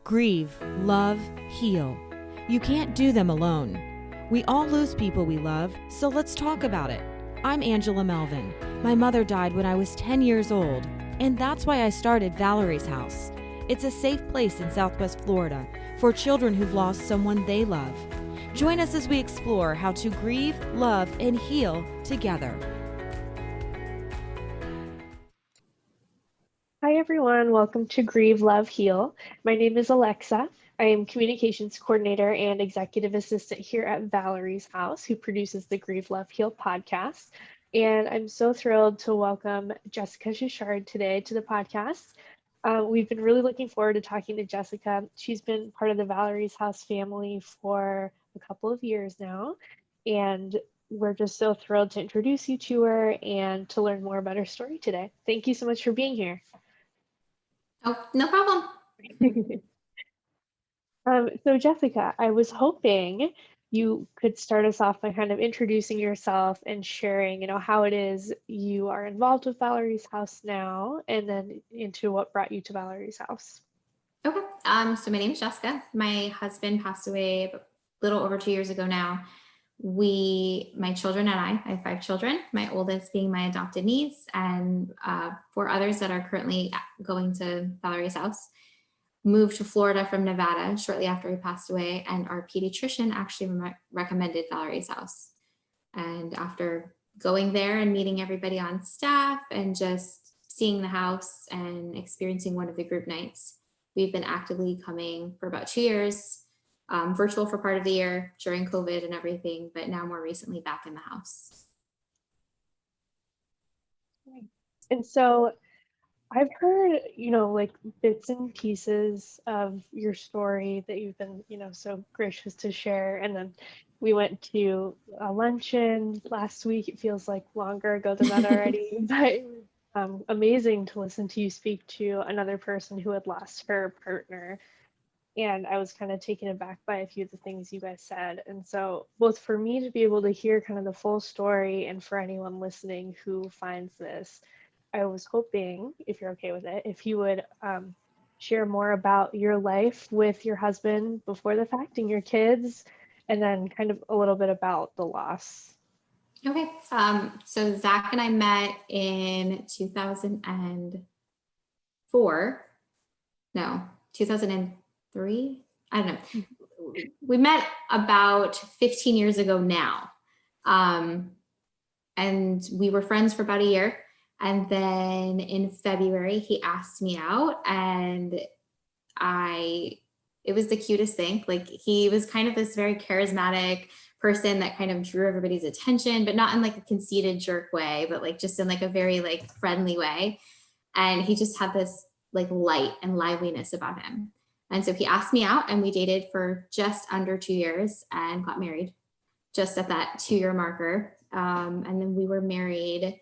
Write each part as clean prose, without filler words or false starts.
Grieve, Love, Heal. You can't do them alone. We all lose people we love, so let's talk about it. I'm Angela Melvin. My mother died when I was 10 years old, and that's why I started Valerie's House. It's a safe place in Southwest Florida for children who've lost someone they love. Join us as we explore how to grieve, love, and heal together. Hi, everyone. Welcome to Grieve Love Heal. My name is Alexa. I am Communications Coordinator and Executive Assistant here at Valerie's House, who produces the Grieve Love Heal podcast. And I'm so thrilled to welcome Jessica Shishard today to the podcast. We've been really looking forward to talking to Jessica. She's been part of the Valerie's House family for a couple of years now, and we're just so thrilled to introduce you to her and to learn more about her story today. Thank you so much for being here. Oh, no problem. So Jessica, I was hoping you could start us off by kind of introducing yourself and sharing, how it is you are involved with Valerie's House now, and then into what brought you to Valerie's House. Okay. So my name is Jessica. My husband passed away a little over 2 years ago now. My children and I have 5 children, my oldest being my adopted niece, and 4 others that are currently going to Valerie's House, moved to Florida from Nevada shortly after he passed away. And our pediatrician actually recommended Valerie's House. And after going there and meeting everybody on staff and just seeing the house and experiencing one of the group nights, we've been actively coming for about 2 years. Virtual for part of the year during COVID and everything, but now more recently back in the house. And so I've heard, like bits and pieces of your story that you've been, so gracious to share. And then we went to a luncheon last week. It feels like longer ago than that already, but it was amazing to listen to you speak to another person who had lost her partner. And I was kind of taken aback by a few of the things you guys said. And so both for me to be able to hear kind of the full story and for anyone listening who finds this, I was hoping, if you're okay with it, if you would share more about your life with your husband before the fact and your kids, and then kind of a little bit about the loss. Okay. So Zach and I met in 2003. I don't know. We met about 15 years ago now. And we were friends for about a year. And then in February, he asked me out, and it was the cutest thing. Like, he was kind of this very charismatic person that kind of drew everybody's attention, but not in like a conceited jerk way, but like just in like a very like friendly way. And he just had this like light and liveliness about him. And so he asked me out, and we dated for just under 2 years and got married just at that 2-year marker. And then we were married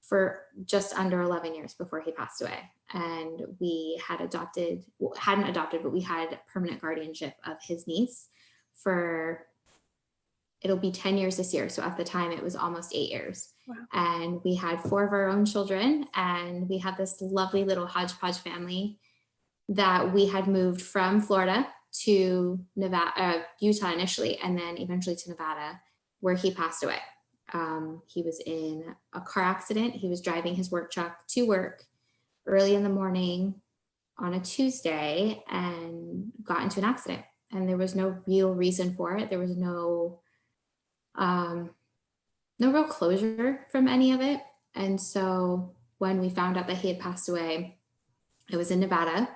for just under 11 years before he passed away. And we hadn't adopted, but we had permanent guardianship of his niece it'll be 10 years this year. So at the time it was almost 8 years. Wow. And we had 4 of our own children, and we had this lovely little hodgepodge family that we had moved from Florida to Utah initially, and then eventually to Nevada, where he passed away. He was in a car accident. He was driving his work truck to work early in the morning on a Tuesday and got into an accident. And there was no real reason for it. There was no real closure from any of it. And so when we found out that he had passed away, it was in Nevada.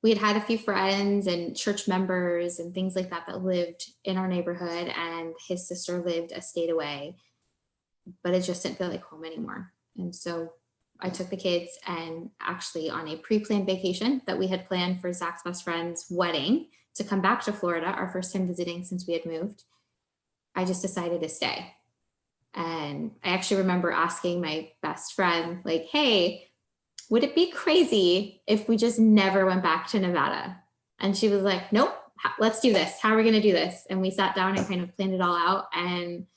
We had had a few friends and church members and things like that lived in our neighborhood, and his sister lived a state away, but it just didn't feel like home anymore. And so I took the kids, and actually on a pre-planned vacation that we had planned for Zach's best friend's wedding to come back to Florida, our first time visiting since we had moved, I just decided to stay. And I actually remember asking my best friend, like, hey, would it be crazy if we just never went back to Nevada? And she was like, nope, let's do this. How are we going to do this? And we sat down and kind of planned it all out. And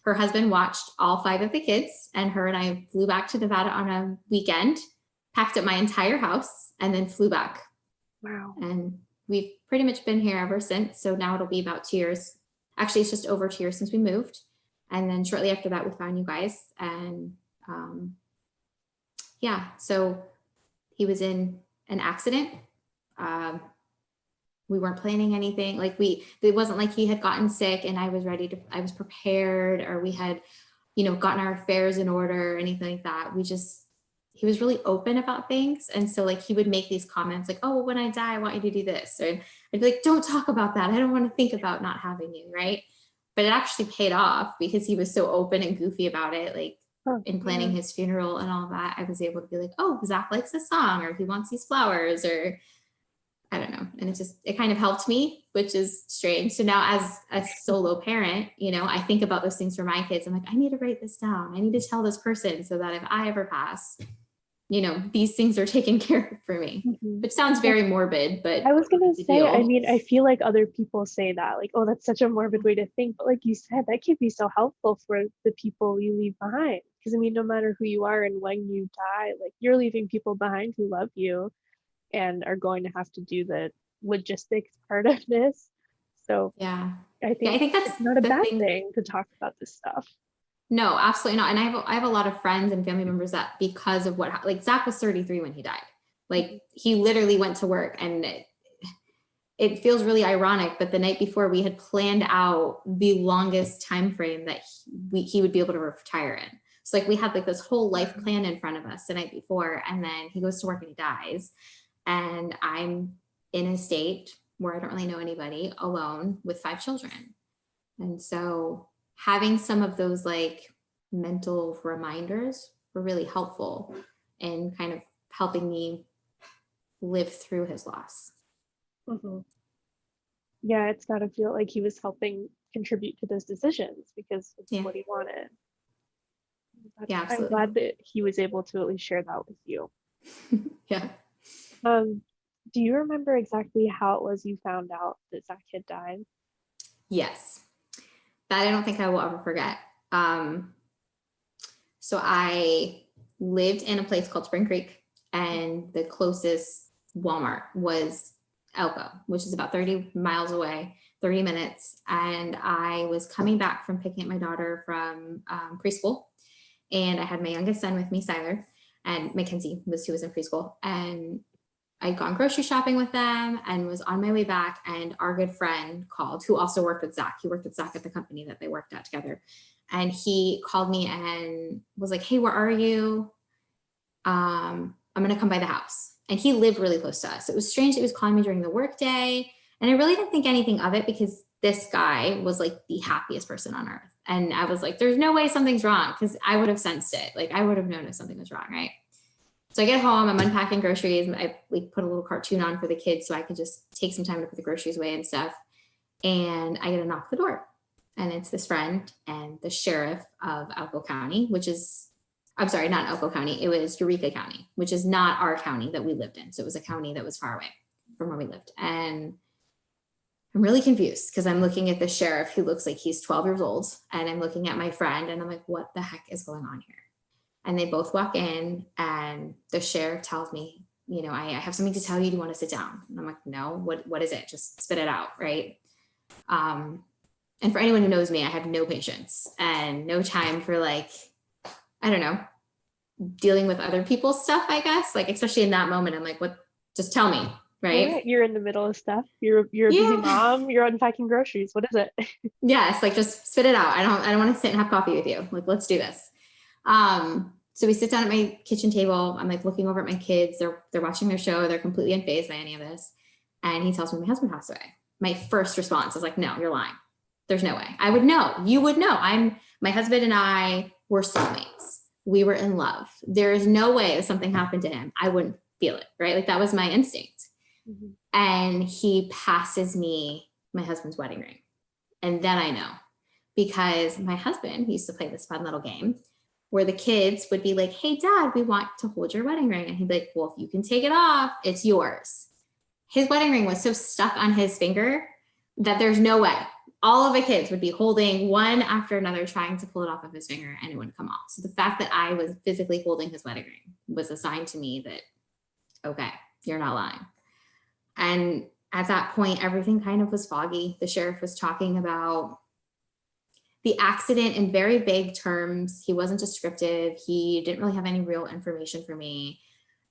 her husband watched all 5 of the kids, and her and I flew back to Nevada on a weekend, packed up my entire house, and then flew back. Wow. And we've pretty much been here ever since. So now it'll be about 2 years. Actually, it's just over 2 years since we moved. And then shortly after that, we found you guys. And yeah, so he was in an accident. We weren't planning anything. Like it wasn't like he had gotten sick and I was prepared, or we had, gotten our affairs in order or anything like that. He was really open about things. And so like, he would make these comments like, oh, well, when I die, I want you to do this. Or I'd be like, don't talk about that. I don't want to think about not having you. Right. But it actually paid off because he was so open and goofy about it. Like in planning his funeral and all that, I was able to be like, oh, Zach likes this song, or he wants these flowers, or I don't know. And it kind of helped me, which is strange. So now as a solo parent, I think about those things for my kids. I'm like, I need to write this down. I need to tell this person so that if I ever pass, these things are taken care of for me, which sounds very morbid, but I was going to say, I mean, I feel like other people say that, like, oh, that's such a morbid way to think. But like you said, that can be so helpful for the people you leave behind. Because I mean, no matter who you are and when you die, like you're leaving people behind who love you and are going to have to do the logistics part of this. So yeah, I think that's not a bad thing to talk about this stuff. No, absolutely not. And I have a lot of friends and family members that because of like Zach was 33 when he died. Like he literally went to work, and it feels really ironic, but the night before we had planned out the longest time frame that he would be able to retire in. So like we had like this whole life plan in front of us the night before, and then he goes to work and he dies. And I'm in a state where I don't really know anybody, alone with 5 children. And so having some of those like mental reminders were really helpful in kind of helping me live through his loss. Yeah, it's got to feel like he was helping contribute to those decisions because it's what he wanted. Yeah, absolutely. I'm glad that he was able to at least share that with you. Yeah. Do you remember exactly how it was you found out that Zach had died? Yes. That I don't think I will ever forget. So I lived in a place called Spring Creek, and the closest Walmart was Elko, which is about 30 miles away, 30 minutes. And I was coming back from picking up my daughter from preschool. And I had my youngest son with me, Siler, and Mackenzie who was in preschool. And I'd gone grocery shopping with them and was on my way back, and our good friend called, who also worked with Zach. He worked with Zach at the company that they worked at together. And he called me and was like, hey, where are you? I'm going to come by the house. And he lived really close to us. It was strange. He was calling me during the workday. And I really didn't think anything of it because this guy was like the happiest person on earth. And I was like, there's no way something's wrong, because I would have sensed it. Like I would have known if something was wrong, right? So I get home, I'm unpacking groceries. I like put a little cartoon on for the kids so I could just take some time to put the groceries away and stuff. And I get a knock at the door, and it's this friend and the sheriff of Elko County, I'm sorry, not Elko County. It was Eureka County, which is not our county that we lived in. So it was a county that was far away from where we lived. And I'm really confused because I'm looking at the sheriff who looks like he's 12 years old. And I'm looking at my friend and I'm like, what the heck is going on here? And they both walk in, and the sheriff tells me, I have something to tell you. Do you want to sit down? And I'm like, no, what is it? Just spit it out. Right. And for anyone who knows me, I have no patience and no time for like, I don't know, dealing with other people's stuff, I guess. Like, especially in that moment, I'm like, what, just tell me. Right. Yeah, you're in the middle of stuff. You're a busy mom. You're unpacking groceries. What is it? Yes. Like just spit it out. I don't want to sit and have coffee with you. Like, let's do this. So we sit down at my kitchen table. I'm like looking over at my kids. They're watching their show. They're completely unfazed by any of this. And he tells me my husband passed away. My first response is like, no, you're lying. There's no way. I would know. You would know. My husband and I were soulmates. We were in love. There is no way if something happened to him, I wouldn't feel it. Right. Like that was my instinct. Mm-hmm. And he passes me my husband's wedding ring. And then I know, because my husband used to play this fun little game where the kids would be like, hey, Dad, we want to hold your wedding ring. And he'd be like, well, if you can take it off, it's yours. His wedding ring was so stuck on his finger that there's no way. All of the kids would be holding one after another, trying to pull it off of his finger, and it wouldn't come off. So the fact that I was physically holding his wedding ring was a sign to me that, okay, you're not lying. And at that point, everything kind of was foggy. The sheriff was talking about the accident in very vague terms. He wasn't descriptive. He didn't really have any real information for me.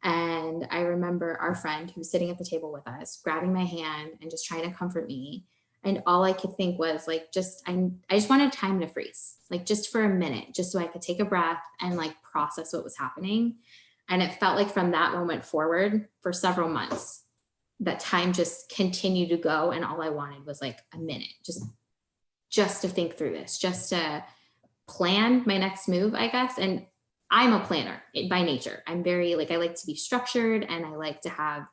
And I remember our friend who was sitting at the table with us, grabbing my hand and just trying to comfort me. And all I could think was like, I just wanted time to freeze, like just for a minute, just so I could take a breath and like process what was happening. And it felt like from that moment forward for several months, that time just continued to go. And all I wanted was like a minute, just to think through this, just to plan my next move, I guess. And I'm a planner by nature. I'm very I like to be structured, and I like to have,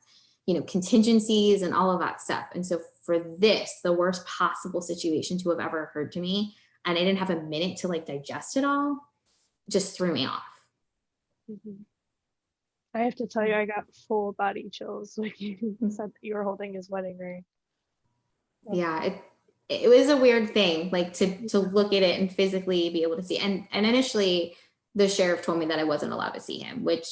contingencies and all of that stuff. And so for this, the worst possible situation to have ever occurred to me, and I didn't have a minute to like digest it all, just threw me off. Mm-hmm. I have to tell you, I got full body chills when you said that you were holding his wedding ring. Yeah, it was a weird thing, like to look at it and physically be able to see. And initially the sheriff told me that I wasn't allowed to see him, which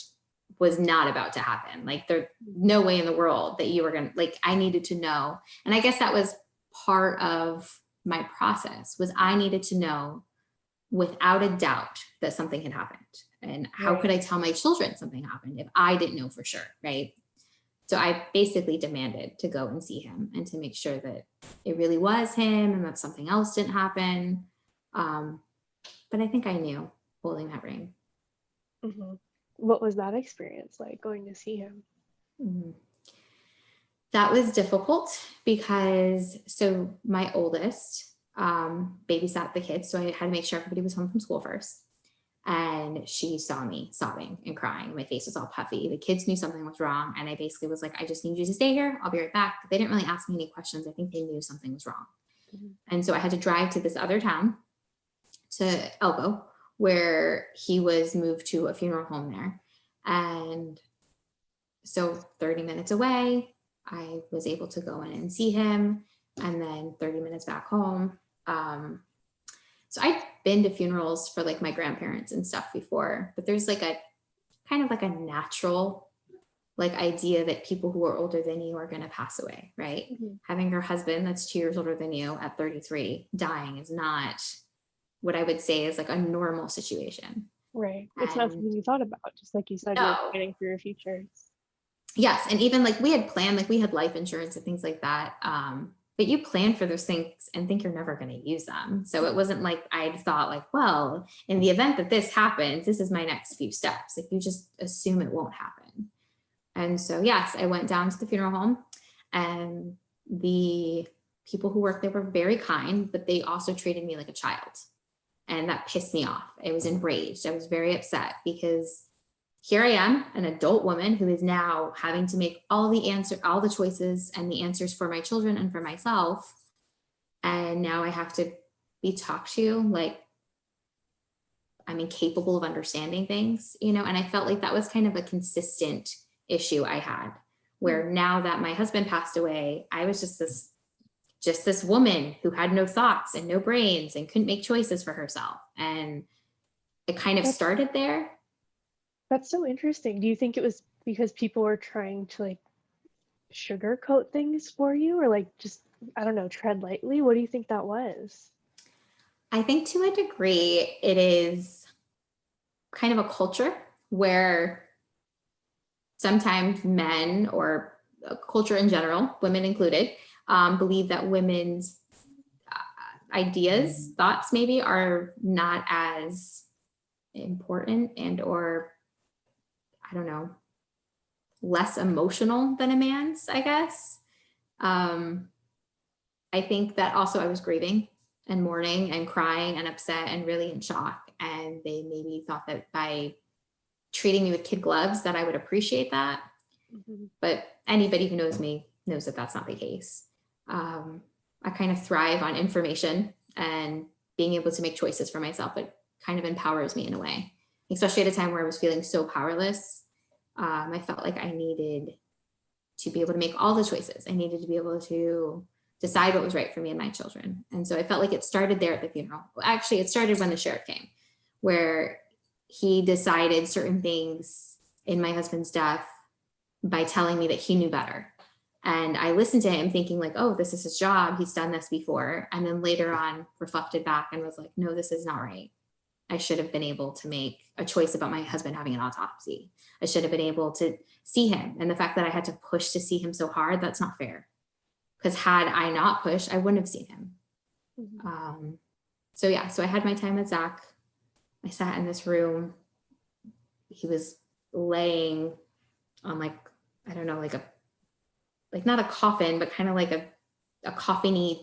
was not about to happen. Like there's no way in the world that you were going to, I needed to know. And I guess that was part of my process, was I needed to know without a doubt that something had happened. And how could I tell my children something happened if I didn't know for sure, right? So I basically demanded to go and see him and to make sure that it really was him and that something else didn't happen. But I think I knew holding that ring. Mm-hmm. What was that experience like, going to see him? Mm-hmm. That was difficult because, so my oldest babysat the kids. So I had to make sure everybody was home from school first. And she saw me sobbing and crying. My face was all puffy. The kids knew something was wrong. And I basically was like, I just need you to stay here. I'll be right back. They didn't really ask me any questions. I think they knew something was wrong. Mm-hmm. And so I had to drive to this other town, to Elbow, where he was moved to a funeral home there. And so 30 minutes away, I was able to go in and see him, and then 30 minutes back home. So I'd been to funerals for like my grandparents and stuff before, but there's like a kind of like a natural idea that people who are older than you are going to pass away, right? Mm-hmm. Having your husband that's 2 years older than you at 33 dying is not what I would say is like a normal situation. Right. It's not something you thought about, just like you said, you're planning for your future. Yes. And even we had planned, we had life insurance and things like that. But you plan for those things and think you're never going to use them. So it wasn't like I'd thought well, in the event that this happens, this is my next few steps. You just assume it won't happen. And so, yes, I went down to the funeral home, and the people who worked there were very kind, but they also treated me like a child. And that pissed me off. I was enraged. I was very upset because here I am, an adult woman who is now having to make all the choices and the answers for my children and for myself. And now I have to be talked to like I'm incapable of understanding things, and I felt like that was kind of a consistent issue I had, where now that my husband passed away, I was just this woman who had no thoughts and no brains and couldn't make choices for herself. And it kind of started there. That's so interesting. Do you think it was because people were trying to sugarcoat things for you, or just, I don't know, tread lightly? What do you think that was? I think to a degree it is kind of a culture where sometimes men, or culture in general, women included, believe that women's ideas, thoughts maybe are not as important and or I don't know, less emotional than a man's, I guess. I think that also I was grieving and mourning and crying and upset and really in shock. And they maybe thought that by treating me with kid gloves that I would appreciate that. Mm-hmm. But anybody who knows me knows that that's not the case. I kind of thrive on information and being able to make choices for myself. It kind of empowers me in a way. Especially at a time where I was feeling so powerless. I felt like I needed to be able to make all the choices. I needed to be able to decide what was right for me and my children. And so I felt like it started there at the funeral. Well, actually, it started when the sheriff came, where he decided certain things in my husband's death by telling me that he knew better. And I listened to him thinking like, oh, this is his job. He's done this before. And then later on reflected back and was like, no, this is not right. I should have been able to make a choice about my husband having an autopsy. I should have been able to see him. And the fact that I had to push to see him so hard, that's not fair. Because had I not pushed, I wouldn't have seen him. Mm-hmm. So I had my time with Zach. I sat in this room. He was laying on like, I don't know, like not a coffin, but kind of like a coffin-y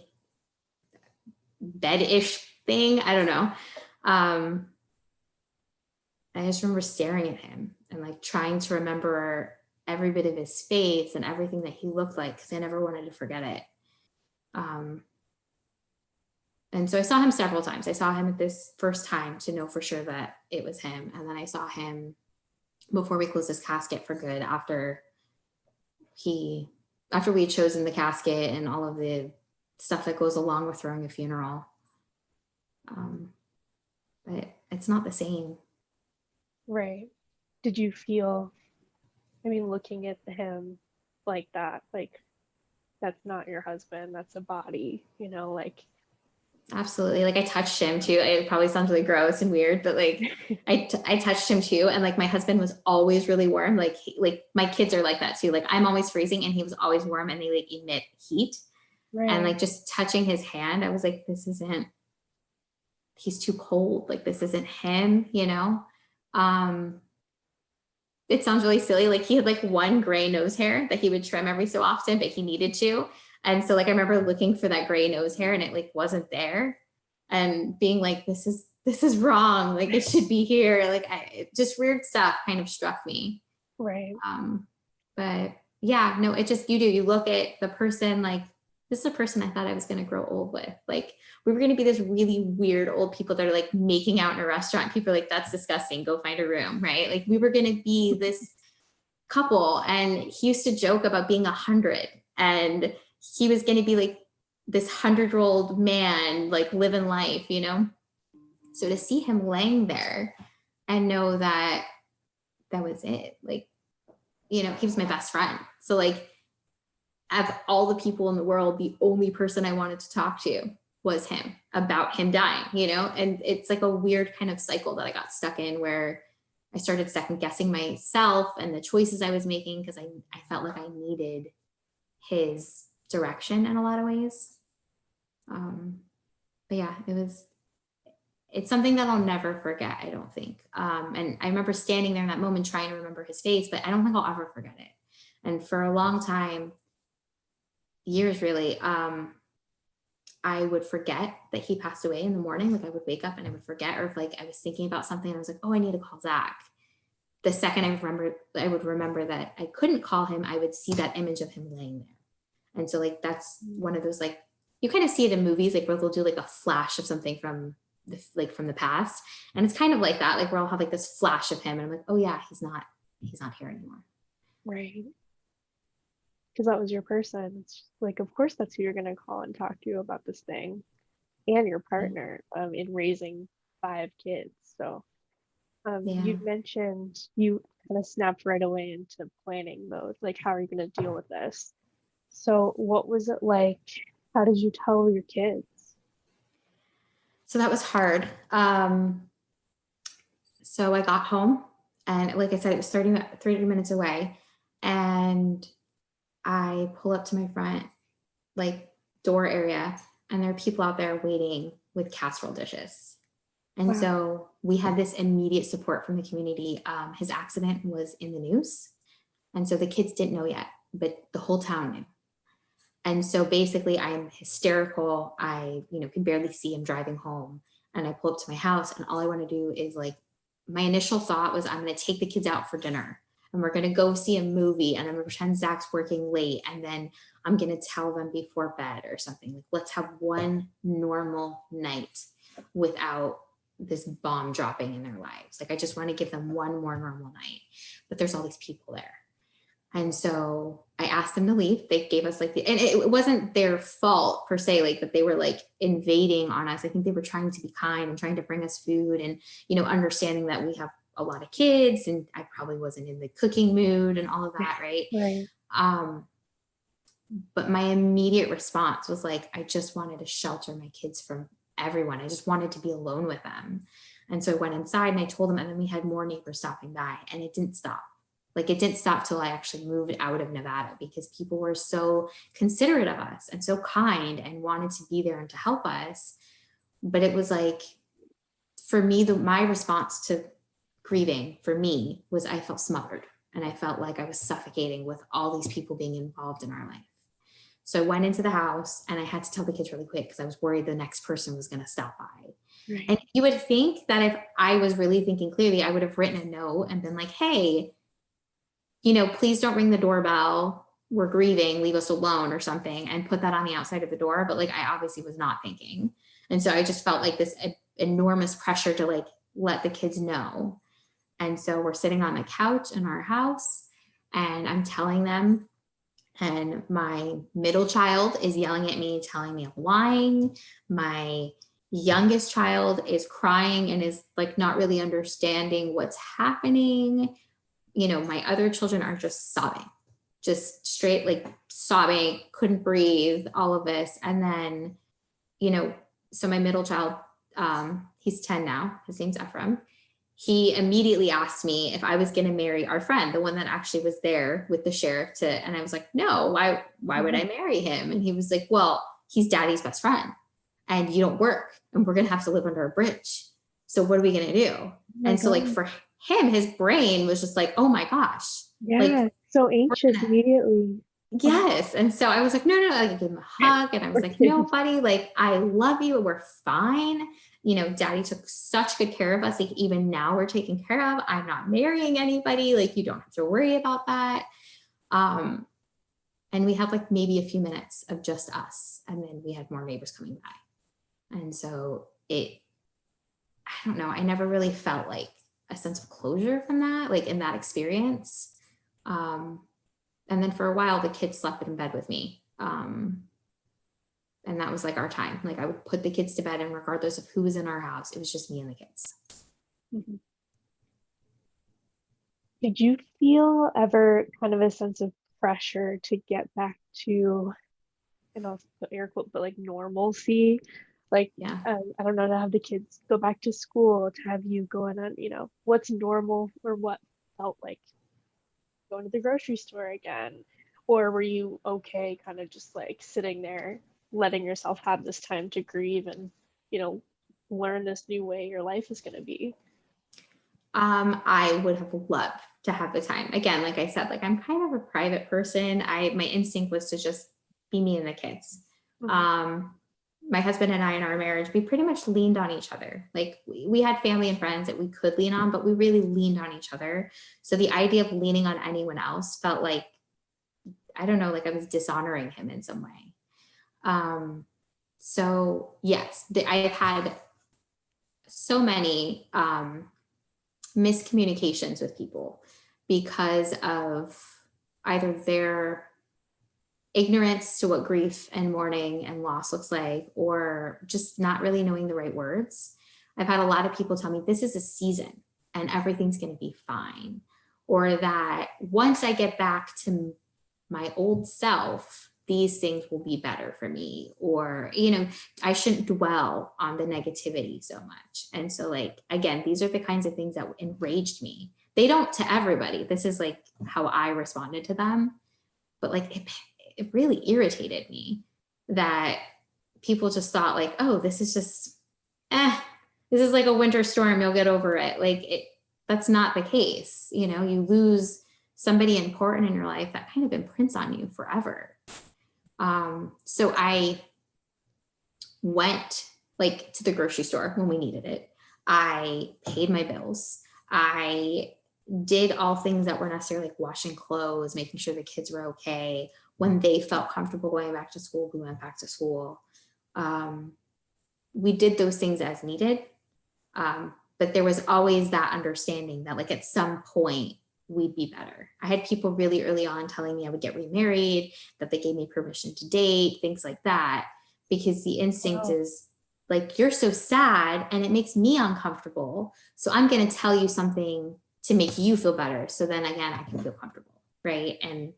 bed-ish thing. I don't know. I just remember staring at him and like trying to remember every bit of his face and everything that he looked like, because I never wanted to forget it. And so I saw him several times. I saw him at this first time to know for sure that it was him. And then I saw him before we closed his casket for good, after we had chosen the casket and all of the stuff that goes along with throwing a funeral. But it's not the same. Right. Did you feel, I mean, looking at him like that, like, that's not your husband, that's a body, you know, like. Absolutely. Like I touched him too. It probably sounds really gross and weird, but like I touched him too. And like my husband was always really warm. Like my kids are like that too. Like I'm always freezing and he was always warm, and they like emit heat. Right. And like just touching his hand, I was like, he's too cold. Like this isn't him, you know? It sounds really silly. Like he had like one gray nose hair that he would trim every so often, but he needed to. And so like, I remember looking for that gray nose hair and it like wasn't there, and being like, this is wrong. Like it should be here. Like just weird stuff kind of struck me. Right. But yeah, no, it just, you look at the person, like, this is a person I thought I was going to grow old with. Like we were going to be this really weird old people that are like making out in a restaurant. People are like, that's disgusting. Go find a room. Right. Like we were going to be this couple. And he used to joke about being 100, and he was going to be like this 100-year-old man, like living life, you know? So to see him laying there and know that that was it, like, you know, he was my best friend. So like, of all the people in the world, the only person I wanted to talk to was him, about him dying, you know? And it's like a weird kind of cycle that I got stuck in, where I started second guessing myself and the choices I was making, because I felt like I needed his direction in a lot of ways. But yeah, it's something that I'll never forget, I don't think. And I remember standing there in that moment trying to remember his face, but I don't think I'll ever forget it. And for a long time, years really, I would forget that he passed away in the morning. Like I would wake up and I would forget, or if like I was thinking about something and I was like, oh, I need to call Zach. The second I would remember that I couldn't call him, I would see that image of him laying there. And so like, that's one of those, like, you kind of see it in movies, like where they'll do like a flash of something from the past. And it's kind of like that, like where I'll have like this flash of him and I'm like, oh yeah, he's not here anymore. Right. Because that was your person. It's like, of course, that's who you're going to call and talk to about this thing, and your partner in raising 5 kids. So you mentioned you kind of snapped right away into planning mode. Like, how are you going to deal with this? So what was it like? How did you tell your kids? So that was hard. So I got home, and like I said, it was 30 minutes away, and I pull up to my front like door area, and there are people out there waiting with casserole dishes. And wow. So we had this immediate support from the community. His accident was in the news. And so the kids didn't know yet, but the whole town knew. And so basically I'm hysterical. I, can barely see him driving home, and I pull up to my house, and all I want to do is like, my initial thought was, I'm going to take the kids out for dinner, and we're going to go see a movie, and I'm going to pretend Zach's working late, and then I'm going to tell them before bed or something. Like, let's have one normal night without this bomb dropping in their lives. Like, I just want to give them one more normal night, but there's all these people there. And so I asked them to leave. They gave us and it wasn't their fault per se, like that they were like invading on us. I think they were trying to be kind and trying to bring us food, and, understanding that we have a lot of kids, and I probably wasn't in the cooking mood and all of that. Right. Right. But my immediate response was like, I just wanted to shelter my kids from everyone. I just wanted to be alone with them. And so I went inside and I told them, and then we had more neighbors stopping by, and it didn't stop. Like, it didn't stop till I actually moved out of Nevada, because people were so considerate of us and so kind and wanted to be there and to help us. But it was like, for me, my response to grieving for me was I felt smothered, and I felt like I was suffocating with all these people being involved in our life. So I went into the house and I had to tell the kids really quick because I was worried the next person was going to stop by. Right. And you would think that if I was really thinking clearly, I would have written a note and been like, hey, please don't ring the doorbell. We're grieving, leave us alone or something, and put that on the outside of the door. But like, I obviously was not thinking. And so I just felt like this enormous pressure to like, let the kids know. And so we're sitting on the couch in our house and I'm telling them, and my middle child is yelling at me, telling me I'm lying. My youngest child is crying and is like not really understanding what's happening. My other children are just sobbing, just straight like sobbing, couldn't breathe, all of this. And then, so my middle child, he's 10 now, his name's Ephraim. He immediately asked me if I was going to marry our friend, the one that actually was there with the sheriff and I was like, no, why would I marry him? And he was like, well, he's daddy's best friend and you don't work and we're going to have to live under a bridge. So what are we going to do? And so like for him, his brain was just like, oh my gosh. Yeah. Like, so anxious immediately. Yes. And so I was like, no. I gave him a hug and I was like, no, buddy, like, I love you. We're fine. Daddy took such good care of us. Like, even now we're taken care of. I'm not marrying anybody. Like, you don't have to worry about that. And we had like maybe a few minutes of just us. And then we had more neighbors coming by. And so I don't know. I never really felt like a sense of closure from that, like in that experience. And then for a while, the kids slept in bed with me. And that was like our time. Like, I would put the kids to bed, and regardless of who was in our house, it was just me and the kids. Mm-hmm. Did you feel ever kind of a sense of pressure to get back to, and I'll put air quote, but like normalcy? Like, yeah. I don't know, to have the kids go back to school, to have you going on, what's normal or what felt like going to the grocery store again? Or were you okay kind of just like sitting there, letting yourself have this time to grieve and, learn this new way your life is going to be? I would have loved to have the time. Again, like I said, like, I'm kind of a private person. My instinct was to just be me and the kids. Mm-hmm. My husband and I, in our marriage, we pretty much leaned on each other. Like, we had family and friends that we could lean on, but we really leaned on each other. So the idea of leaning on anyone else felt like, I don't know, like I was dishonoring him in some way. So yes, I've had so many miscommunications with people because of either their ignorance to what grief and mourning and loss looks like, or just not really knowing the right words. I've had a lot of people tell me this is a season and everything's going to be fine. Or that once I get back to my old self, these things will be better for me. Or, I shouldn't dwell on the negativity so much. And so, like, again, these are the kinds of things that enraged me. They don't to everybody. This is like how I responded to them. But like, it really irritated me that people just thought like, oh, this is just, this is like a winter storm. You'll get over it. Like, that's not the case. You lose somebody important in your life that kind of imprints on you forever. So I went like to the grocery store when we needed it. I paid my bills. I did all things that were necessary, like washing clothes, making sure the kids were okay. When they felt comfortable going back to school, we went back to school. We did those things as needed. But there was always that understanding that like at some point we'd be better. I had people really early on telling me I would get remarried, that they gave me permission to date, things like that, because the instinct is like, you're so sad and it makes me uncomfortable. So I'm going to tell you something to make you feel better. So then again, I can feel comfortable. Right. And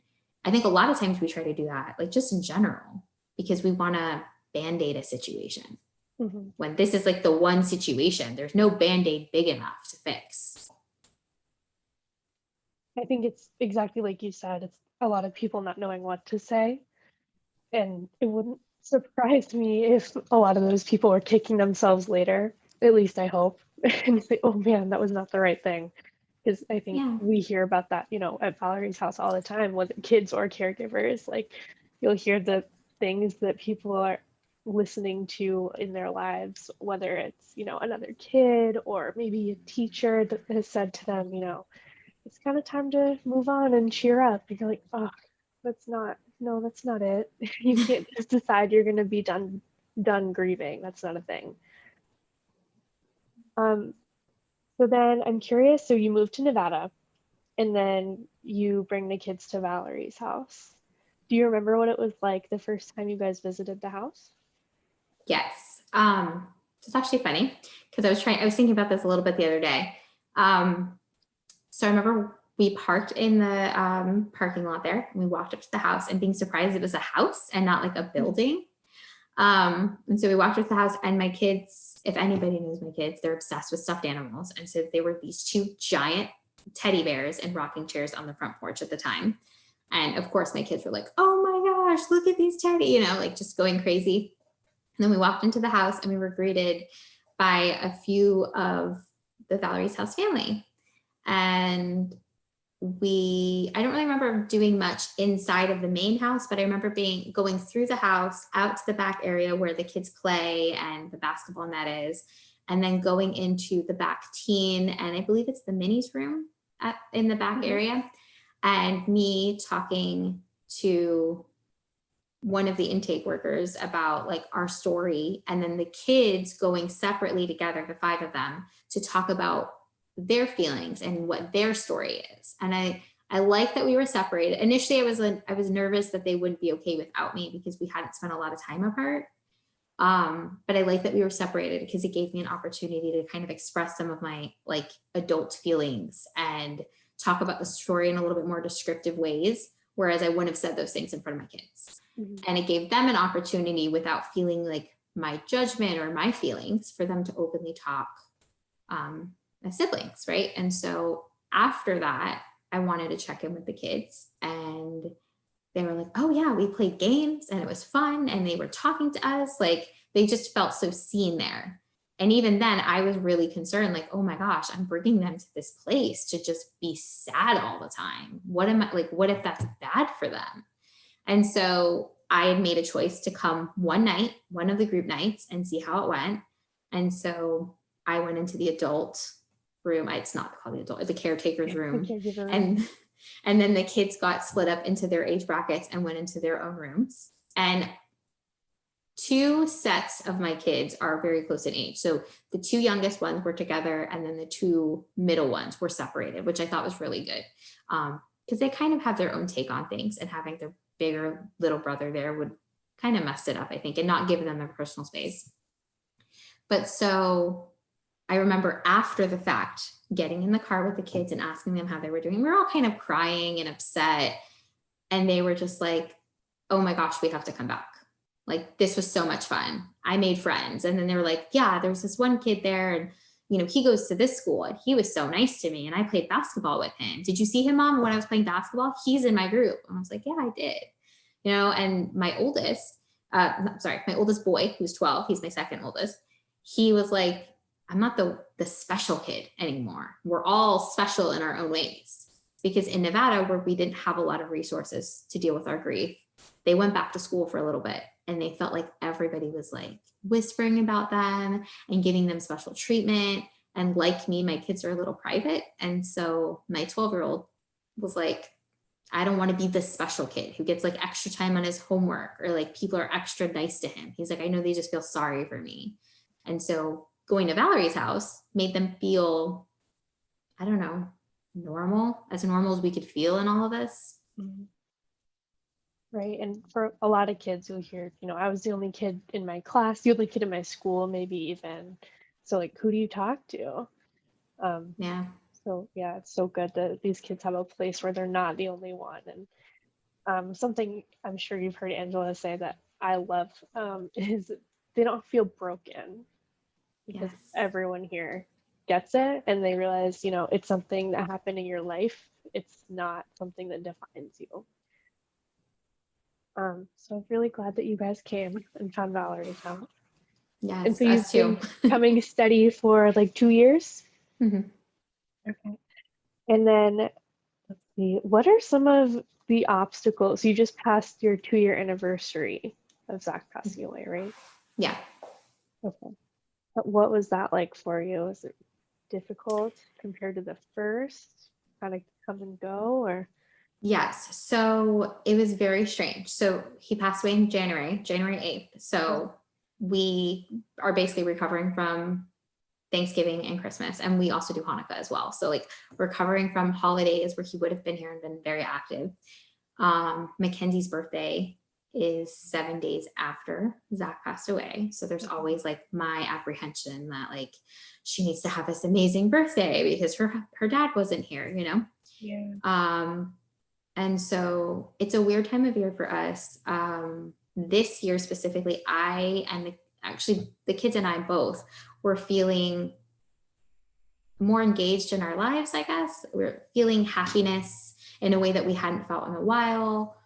I think a lot of times we try to do that, like just in general, because we want to band-aid a situation. Mm-hmm. When this is like the one situation, there's no band-aid big enough to fix. I think it's exactly like you said, it's a lot of people not knowing what to say. And it wouldn't surprise me if a lot of those people were kicking themselves later, at least I hope, and say, oh man, that was not the right thing. Because I think Yeah. we hear about that, at Valerie's house all the time, whether kids or caregivers. Like, you'll hear the things that people are listening to in their lives, whether it's, another kid or maybe a teacher that has said to them, it's kind of time to move on and cheer up. And you're like, oh, that's not it. You can't just decide you're going to be done grieving. That's not a thing. So then I'm curious, so you moved to Nevada and then you bring the kids to Valerie's house. Do you remember what it was like the first time you guys visited the house? Yes. It's actually funny because I was thinking about this a little bit the other day. So I remember we parked in the parking lot there and we walked up to the house and being surprised it was a house and not like a building. And so we walked up to the house and my kids, if anybody knows my kids, they're obsessed with stuffed animals. And so they were these two giant teddy bears and rocking chairs on the front porch at the time. And of course my kids were like, oh my gosh, look at these teddy, like just going crazy. And then we walked into the house and we were greeted by a few of the Valerie's house family. And I don't really remember doing much inside of the main house, but I remember going through the house out to the back area where the kids play and the basketball net is, and then going into the back teen, and I believe it's the minis room in the back area, and me talking to one of the intake workers about like our story, and then the kids going separately together, the 5 of them, to talk about their feelings and what their story is. And I like that we were separated. Initially, I was nervous that they wouldn't be okay without me because we hadn't spent a lot of time apart. But I like that we were separated because it gave me an opportunity to kind of express some of my like adult feelings and talk about the story in a little bit more descriptive ways, whereas I wouldn't have said those things in front of my kids. Mm-hmm. And it gave them an opportunity without feeling like my judgment or my feelings for them to openly talk as siblings, right? And so after that, I wanted to check in with the kids and they were like, oh yeah, we played games and it was fun. And they were talking to us. Like they just felt so seen there. And even then I was really concerned, like, oh my gosh, I'm bringing them to this place to just be sad all the time. What if that's bad for them? And so I had made a choice to come one night, one of the group nights, and see how it went. And so I went into the adult room. It's not called the adult, the caretaker's room. And then the kids got split up into their age brackets and went into their own rooms. And 2 sets of my kids are very close in age. So the 2 youngest ones were together and then the 2 middle ones were separated, which I thought was really good. Because they kind of have their own take on things, and having their bigger little brother there would kind of mess it up, I think, and not give them their personal space. But so I remember after the fact, getting in the car with the kids and asking them how they were doing. We were all kind of crying and upset. And they were just like, oh my gosh, we have to come back. Like, this was so much fun. I made friends. And then they were like, yeah, there's this one kid there. And, he goes to this school and he was so nice to me. And I played basketball with him. Did you see him, Mom, when I was playing basketball? He's in my group. And I was like, yeah, I did. And my oldest boy, who's 12, he's my second oldest. He was like, I'm not the special kid anymore. We're all special in our own ways. Because in Nevada, where we didn't have a lot of resources to deal with our grief, they went back to school for a little bit and they felt like everybody was like whispering about them and giving them special treatment. And like me, my kids are a little private. And so my 12-year-old was like, I don't want to be this special kid who gets like extra time on his homework, or like people are extra nice to him. He's like, I know they just feel sorry for me. And so going to Valerie's house made them feel, I don't know, normal as we could feel in all of this. Mm-hmm. Right. And for a lot of kids, you'll hear, I was the only kid in my class, the only kid in my school, maybe even. So like, who do you talk to? Yeah. So yeah, it's so good that these kids have a place where they're not the only one. And Something I'm sure you've heard Angela say that I love is they don't feel broken because Yes. everyone here gets it and they realize, it's something that happened in your life. It's not something that defines you. So I'm really glad that you guys came and found Valerie's house. And Yes, so you've us too. been coming steady for like 2 years? Mhm. Okay. And then let's see, what are some of the obstacles? You just passed your 2-year anniversary of Zach passing away, right? Yeah. Okay. But what was that like for you? Was it difficult compared to the first? Kind of come and go, or? Yes. So it was very strange. So he passed away in January 8th. So we are basically recovering from Thanksgiving and Christmas. And we also do Hanukkah as well. So like recovering from holidays where he would have been here and been very active. Mackenzie's birthday is 7 days after Zach passed away. So there's always like my apprehension that like she needs to have this amazing birthday because her dad wasn't here, you know? Yeah. And so it's a weird time of year for us. This year specifically, I and actually the kids and I both were feeling more engaged in our lives, I guess. We're feeling happiness in a way that we hadn't felt in a while.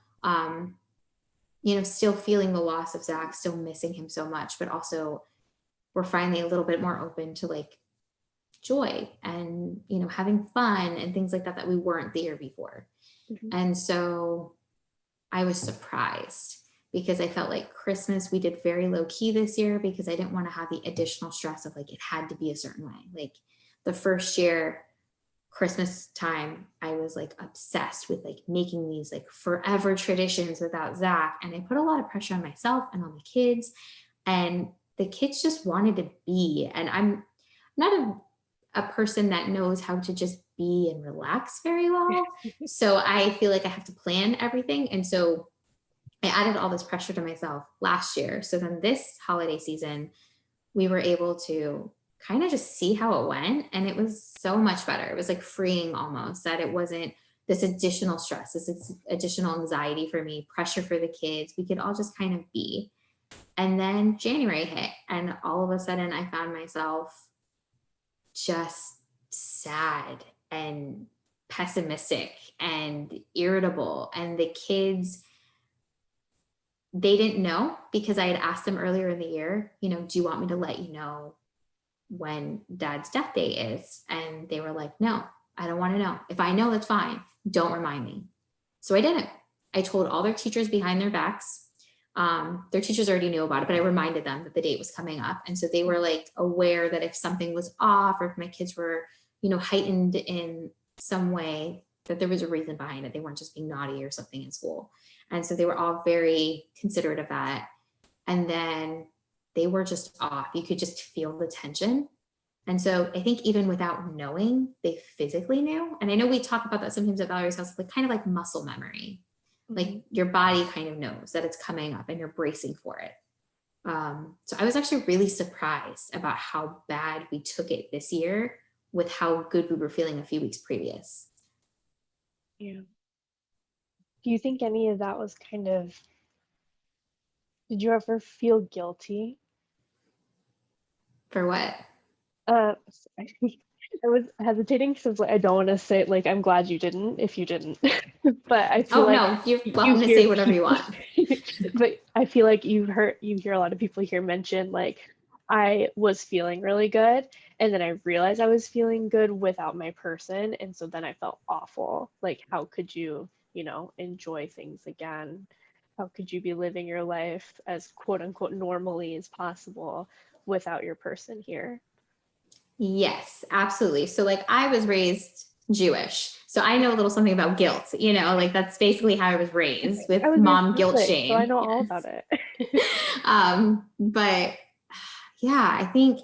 Still feeling the loss of Zach, still missing him so much, but also we're finally a little bit more open to like joy and, having fun and things like that we weren't the year before. Mhm. And so I was surprised because I felt like Christmas, we did very low key this year because I didn't want to have the additional stress of like, it had to be a certain way. Like the first year, Christmas time, I was like obsessed with like making these like forever traditions without Zach. And I put a lot of pressure on myself and on the kids, and the kids just wanted to be. And I'm not a person that knows how to just be and relax very well. So I feel like I have to plan everything. And so I added all this pressure to myself last year. So then this holiday season, we were able to kind of just see how it went. And it was so much better. It was like freeing almost, that it wasn't this additional stress, this additional anxiety for me, pressure for the kids. We could all just kind of be. And then January hit, and all of a sudden I found myself just sad and pessimistic and irritable. And the kids, they didn't know because I had asked them earlier in the year, do you want me to let you know when Dad's death day is? And they were like, no, I don't want to know. If I know, that's fine. Don't remind me. So I didn't. I told all their teachers behind their backs. Their teachers already knew about it, but I reminded them that the date was coming up. And so they were like aware that if something was off or if my kids were, heightened in some way, that there was a reason behind it. They weren't just being naughty or something in school. And so they were all very considerate of that. And then they were just off. You could just feel the tension. And so I think even without knowing, they physically knew. And I know we talk about that sometimes at Valerie's house, like kind of like muscle memory. Like your body kind of knows that it's coming up and you're bracing for it. So I was actually really surprised about how bad we took it this year with how good we were feeling a few weeks previous. Yeah. Do you think any of that was did you ever feel guilty? For what? I was hesitating because I don't want to say like I'm glad you didn't if you didn't, but I feel like no, you're welcome to say whatever you want. But I feel like you hear a lot of people here mention like I was feeling really good and then I realized I was feeling good without my person, and so then I felt awful. Like how could you enjoy things again? How could you be living your life as quote unquote normally as possible without your person here? Yes, absolutely. So like I was raised Jewish, so I know a little something about guilt, like that's basically how I was raised, with I was raised mom guilt Catholic, shame. so I know all Yes. about it. But yeah, I think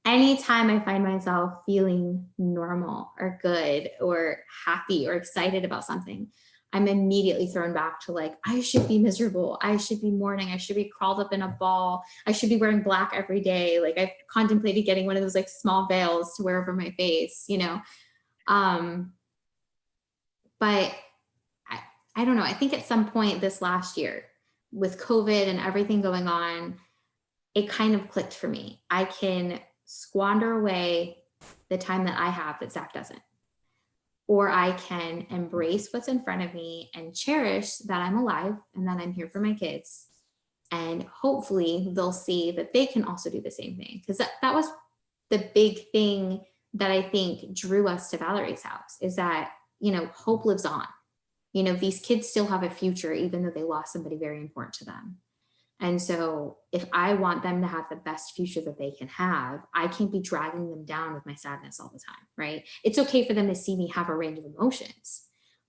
anytime I find myself feeling normal or good or happy or excited about something, I'm immediately thrown back to like, I should be miserable. I should be mourning. I should be crawled up in a ball. I should be wearing black every day. Like I've contemplated getting one of those like small veils to wear over my face, But I don't know. I think at some point this last year with COVID and everything going on, it kind of clicked for me. I can squander away the time that I have that Zach doesn't. Or I can embrace what's in front of me and cherish that I'm alive and that I'm here for my kids. And hopefully they'll see that they can also do the same thing. Because that was the big thing that I think drew us to Valerie's house, is that, you know, hope lives on. You know, these kids still have a future, even though they lost somebody very important to them. And so if I want them to have the best future that they can have, I can't be dragging them down with my sadness all the time, right? It's okay for them to see me have a range of emotions,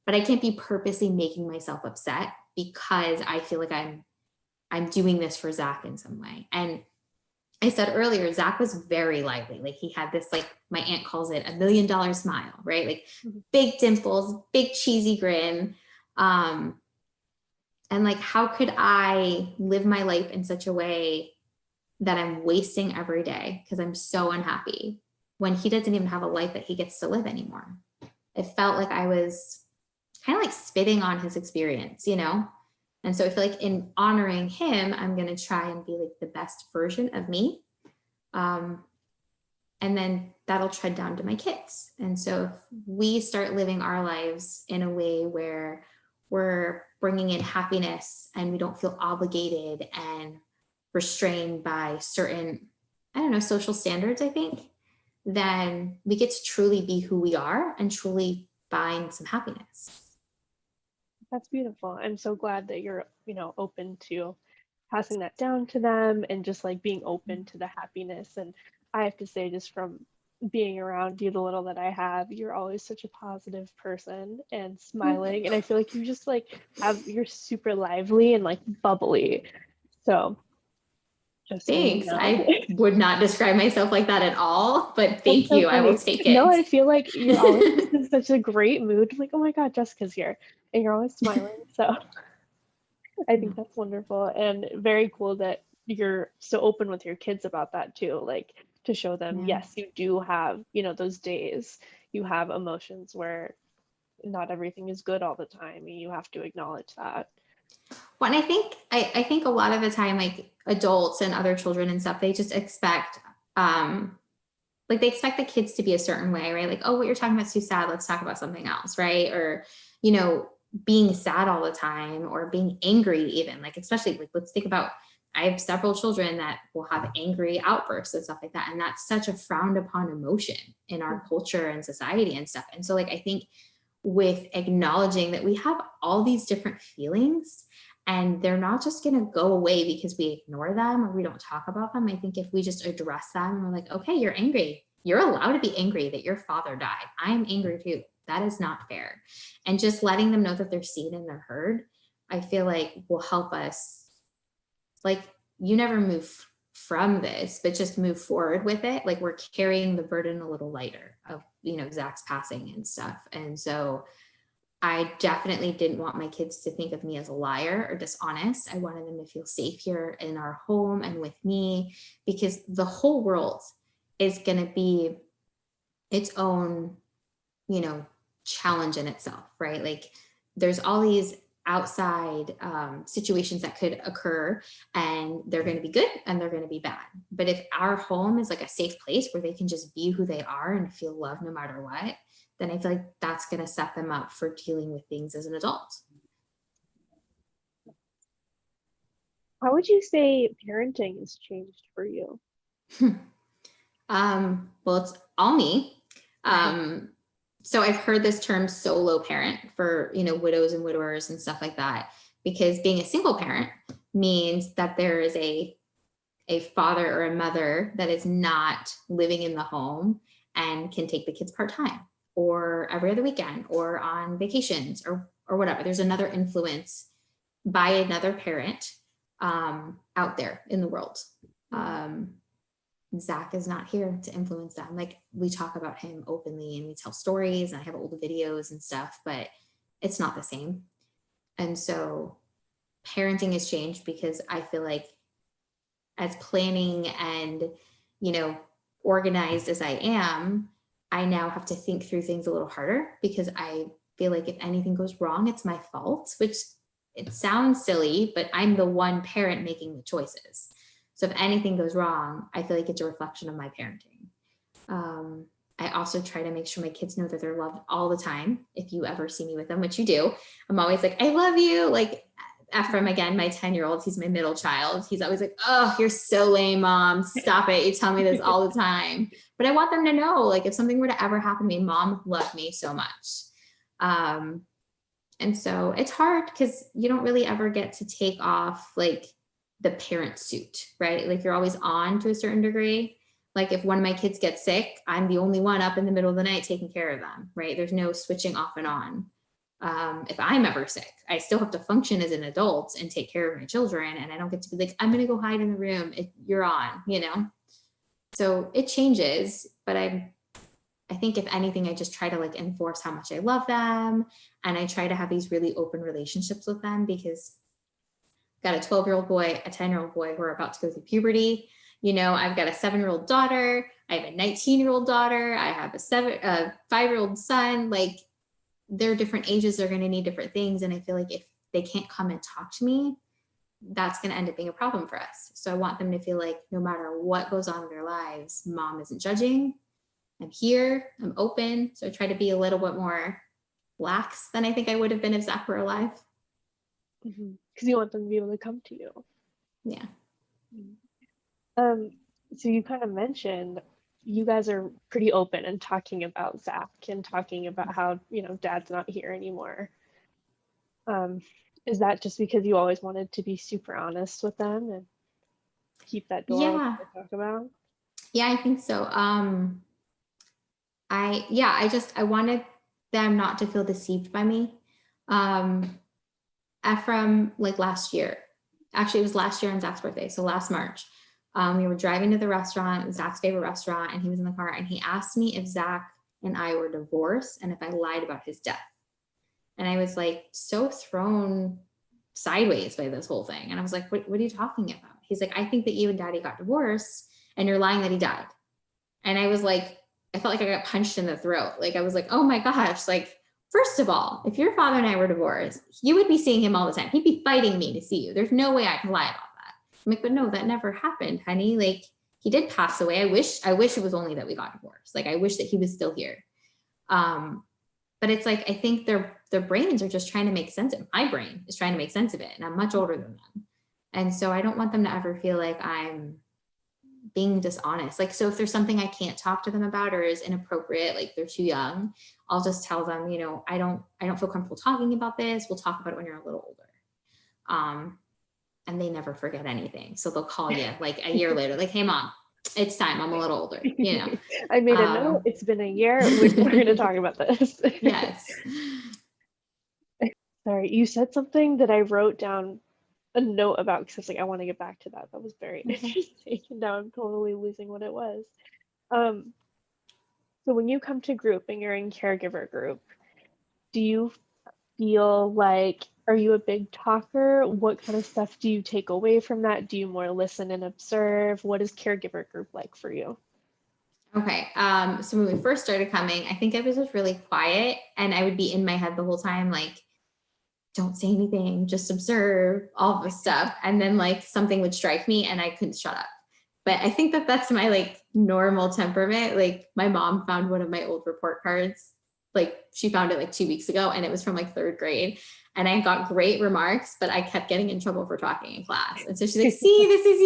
but I can't be purposely making myself upset because I feel like I'm doing this for Zach in some way. And I said earlier, Zach was very lively. Like he had this, like my aunt calls it, $1 million smile, right? Like big dimples, big cheesy grin. And like, how could I live my life in such a way that I'm wasting every day because I'm so unhappy when he doesn't even have a life that he gets to live anymore? It felt like I was kind of like spitting on his experience, you know? And so I feel like in honoring him, I'm going to try and be like the best version of me. And then that'll tread down to my kids. And so if we start living our lives in a way where we're bringing in happiness and we don't feel obligated and restrained by certain, I don't know, social standards, I think, then we get to truly be who we are and truly find some happiness. That's beautiful. I'm so glad that you're, you know, open to passing that down to them and just like being open to the happiness. And I have to say, just from being around you, the little that I have, you're always such a positive person and smiling. And I feel like you just like you're super lively and like bubbly. So just so you Thanks. know. I would not describe myself like that at all, but thank So you. I will funny. take it. No, I feel like you're always just in such a great mood. Like, oh my God, Jessica's here. And you're always smiling. So I think that's wonderful and very cool that you're so open with your kids about that too. Like to show them, yes, you do have, you know, those days. You have emotions where not everything is good all the time. And you have to acknowledge that. Well, and I think a lot of the time, like adults and other children and stuff, they just expect, like they expect the kids to be a certain way, right? Like, oh, what you're talking about is too sad. Let's talk about something else, right? Or, you know, being sad all the time or being angry even, like, especially like, let's think about, I have several children that will have angry outbursts and stuff like that. And that's such a frowned upon emotion in our culture and society and stuff. And so like, I think with acknowledging that we have all these different feelings and they're not just going to go away because we ignore them or we don't talk about them. I think if we just address them and we're like, okay, you're angry. You're allowed to be angry that your father died. I am angry too. That is not fair. And just letting them know that they're seen and they're heard, I feel like will help us. Like, you never move from this, but just move forward with it. Like we're carrying the burden a little lighter of, you know, Zach's passing and stuff. And so I definitely didn't want my kids to think of me as a liar or dishonest. I wanted them to feel safe here in our home and with me, because the whole world is going to be its own, you know, challenge in itself, right? Like there's all these outside situations that could occur and they're going to be good and they're going to be bad. But if our home is like a safe place where they can just be who they are and feel loved no matter what, then I feel like that's going to set them up for dealing with things as an adult. How would you say parenting has changed for you? Well, it's all me. So I've heard this term solo parent for, you know, widows and widowers and stuff like that, because being a single parent means that there is a father or a mother that is not living in the home and can take the kids part-time or every other weekend or on vacations or whatever. There's another influence by another parent out there in the world. Zach is not here to influence them. Like we talk about him openly and we tell stories and I have old videos and stuff, but it's not the same. And so parenting has changed because I feel like as planning and, you know, organized as I am, I now have to think through things a little harder because I feel like if anything goes wrong, it's my fault, which it sounds silly, but I'm the one parent making the choices. So if anything goes wrong, I feel like it's a reflection of my parenting. I also try to make sure my kids know that they're loved all the time. If you ever see me with them, which you do, I'm always like, I love you. Like Ephraim, again, my 10-year-old, he's my middle child. He's always like, oh, you're so lame, mom. Stop it. You tell me this all the time. But I want them to know, like, if something were to ever happen to me, mom loved me so much. And so it's hard because you don't really ever get to take off like the parent suit, right? Like you're always on to a certain degree. Like if one of my kids gets sick, I'm the only one up in the middle of the night taking care of them, right? There's no switching off and on. If I'm ever sick, I still have to function as an adult and take care of my children. And I don't get to be like, I'm going to go hide in the room. You're on, you know? So it changes, but I think if anything, I just try to like enforce how much I love them. And I try to have these really open relationships with them because I've got a 12-year-old boy, a 10-year-old boy who are about to go through puberty. You know, I've got a 7-year-old daughter. I have a 19-year-old daughter. I have a 5-year-old son. Like they're different ages. They're going to need different things. And I feel like if they can't come and talk to me, that's going to end up being a problem for us. So I want them to feel like no matter what goes on in their lives, mom isn't judging. I'm here, I'm open. So I try to be a little bit more lax than I think I would have been if Zach were alive. Because you want them to be able to come to you. Yeah. So you kind of mentioned you guys are pretty open and talking about Zach and talking about how, you know, dad's not here anymore. Is that just because you always wanted to be super honest with them and keep that door open to talk about? Yeah, I think so. I wanted them not to feel deceived by me. Ephraim, like last year, actually it was last year on Zach's birthday. So last March, we were driving to the restaurant, Zach's favorite restaurant, and he was in the car and he asked me if Zach and I were divorced and if I lied about his death. And I was like so thrown sideways by this whole thing. And I was like, what are you talking about? He's like, I think that you and daddy got divorced and you're lying that he died. And I was like, I felt like I got punched in the throat. Like, I was like, oh my gosh, like, first of all, if your father and I were divorced, you would be seeing him all the time. He'd be fighting me to see you. There's no way I can lie about that. I'm like, but no, that never happened, honey. Like, he did pass away. I wish it was only that we got divorced. Like, I wish that he was still here. But it's like, I think their brains are just trying to make sense of it. My brain is trying to make sense of it. And I'm much older than them. And so I don't want them to ever feel like I'm being dishonest. Like, so if there's something I can't talk to them about or is inappropriate, like they're too young, I'll just tell them, you know, I don't feel comfortable talking about this. We'll talk about it when you're a little older. And they never forget anything. So they'll call you like a year later, like, hey mom, it's time. I'm a little older, you know. I made a note. It's been a year. We're going to talk about this. Yes. Sorry, you said something that I wrote down a note about because I was like, I want to get back to that. That was very interesting. And now I'm totally losing what it was. So when you come to group and you're in caregiver group, do you feel like, are you a big talker? What kind of stuff do you take away from that? Do you more listen and observe? What is caregiver group like for you? Okay. So when we first started coming, I think I was just really quiet and I would be in my head the whole time, like, don't say anything, just observe all this stuff. And then like something would strike me and I couldn't shut up. But I think that that's my like normal temperament. Like my mom found one of my old report cards. Like she found it like 2 weeks ago and it was from like 3rd grade. And I got great remarks, but I kept getting in trouble for talking in class. And so she's like, see, this is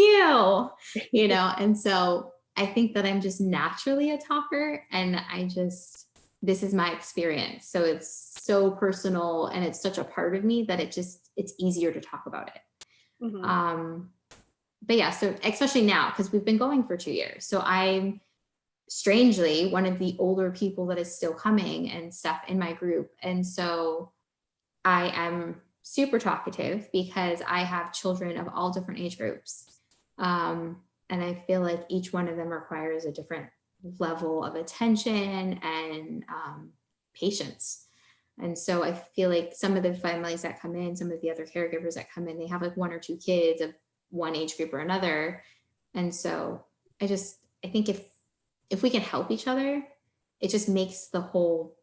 you know? And so I think that I'm just naturally a talker and this is my experience. So it's so personal and it's such a part of me that it's easier to talk about it. Mm-hmm. But yeah, so especially now, because we've been going for 2 years. So I'm strangely one of the older people that is still coming and stuff in my group. And so I am super talkative because I have children of all different age groups. And I feel like each one of them requires a different level of attention and patience. And so I feel like some of the families that come in, some of the other caregivers that come in, they have like 1 or 2 kids of one age group or another. And so I think if we can help each other, it just makes the whole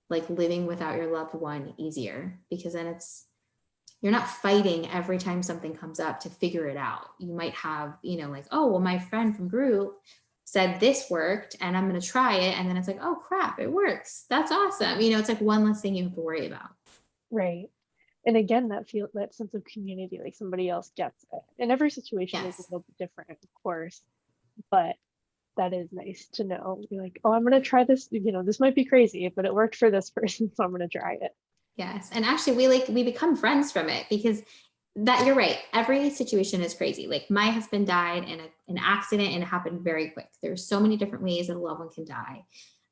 like living without your loved one easier, because then you're not fighting every time something comes up to figure it out. You might have, like, oh, well, my friend from group said this worked and I'm going to try it. And then it's like, oh crap, it works. That's awesome. It's like one less thing you have to worry about. Right. And again, that sense of community, like somebody else gets it. And every situation is a little bit different, of course, but that is nice to know. You're like, oh, I'm going to try this. This might be crazy, but it worked for this person, so I'm going to try it. Yes. And actually we become friends from it, because that, you're right. Every situation is crazy. Like my husband died in an accident, and it happened very quick. There's so many different ways that a loved one can die.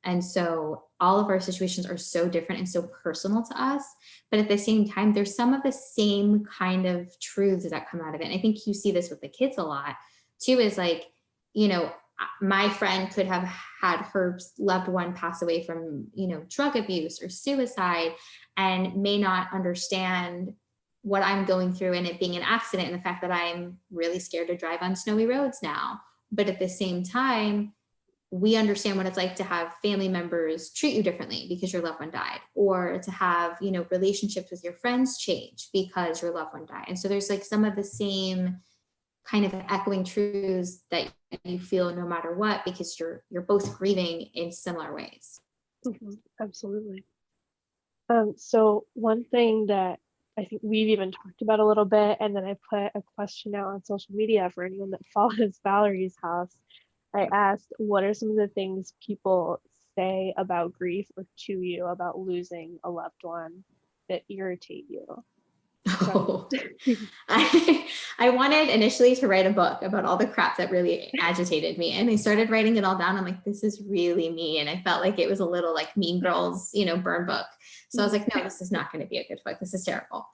And so all of our situations are so different and so personal to us. But at the same time, there's some of the same kind of truths that come out of it. And I think you see this with the kids a lot too, is like, my friend could have had her loved one pass away from, drug abuse or suicide, and may not understand what I'm going through and it being an accident, and the fact that I'm really scared to drive on snowy roads now. But at the same time, we understand what it's like to have family members treat you differently because your loved one died, or to have, relationships with your friends change because your loved one died. And so there's like some of the same kind of echoing truths that you feel no matter what, because you're both grieving in similar ways. Mm-hmm. Absolutely. So one thing that I think we've even talked about a little bit, and then I put a question out on social media for anyone that follows Valerie's house. I asked, what are some of the things people say about grief or to you about losing a loved one that irritate you? Oh, I wanted initially to write a book about all the crap that really agitated me. And I started writing it all down. I'm like, this is really me. And I felt like it was a little like Mean Girls, burn book. So I was like, no, this is not going to be a good book. This is terrible.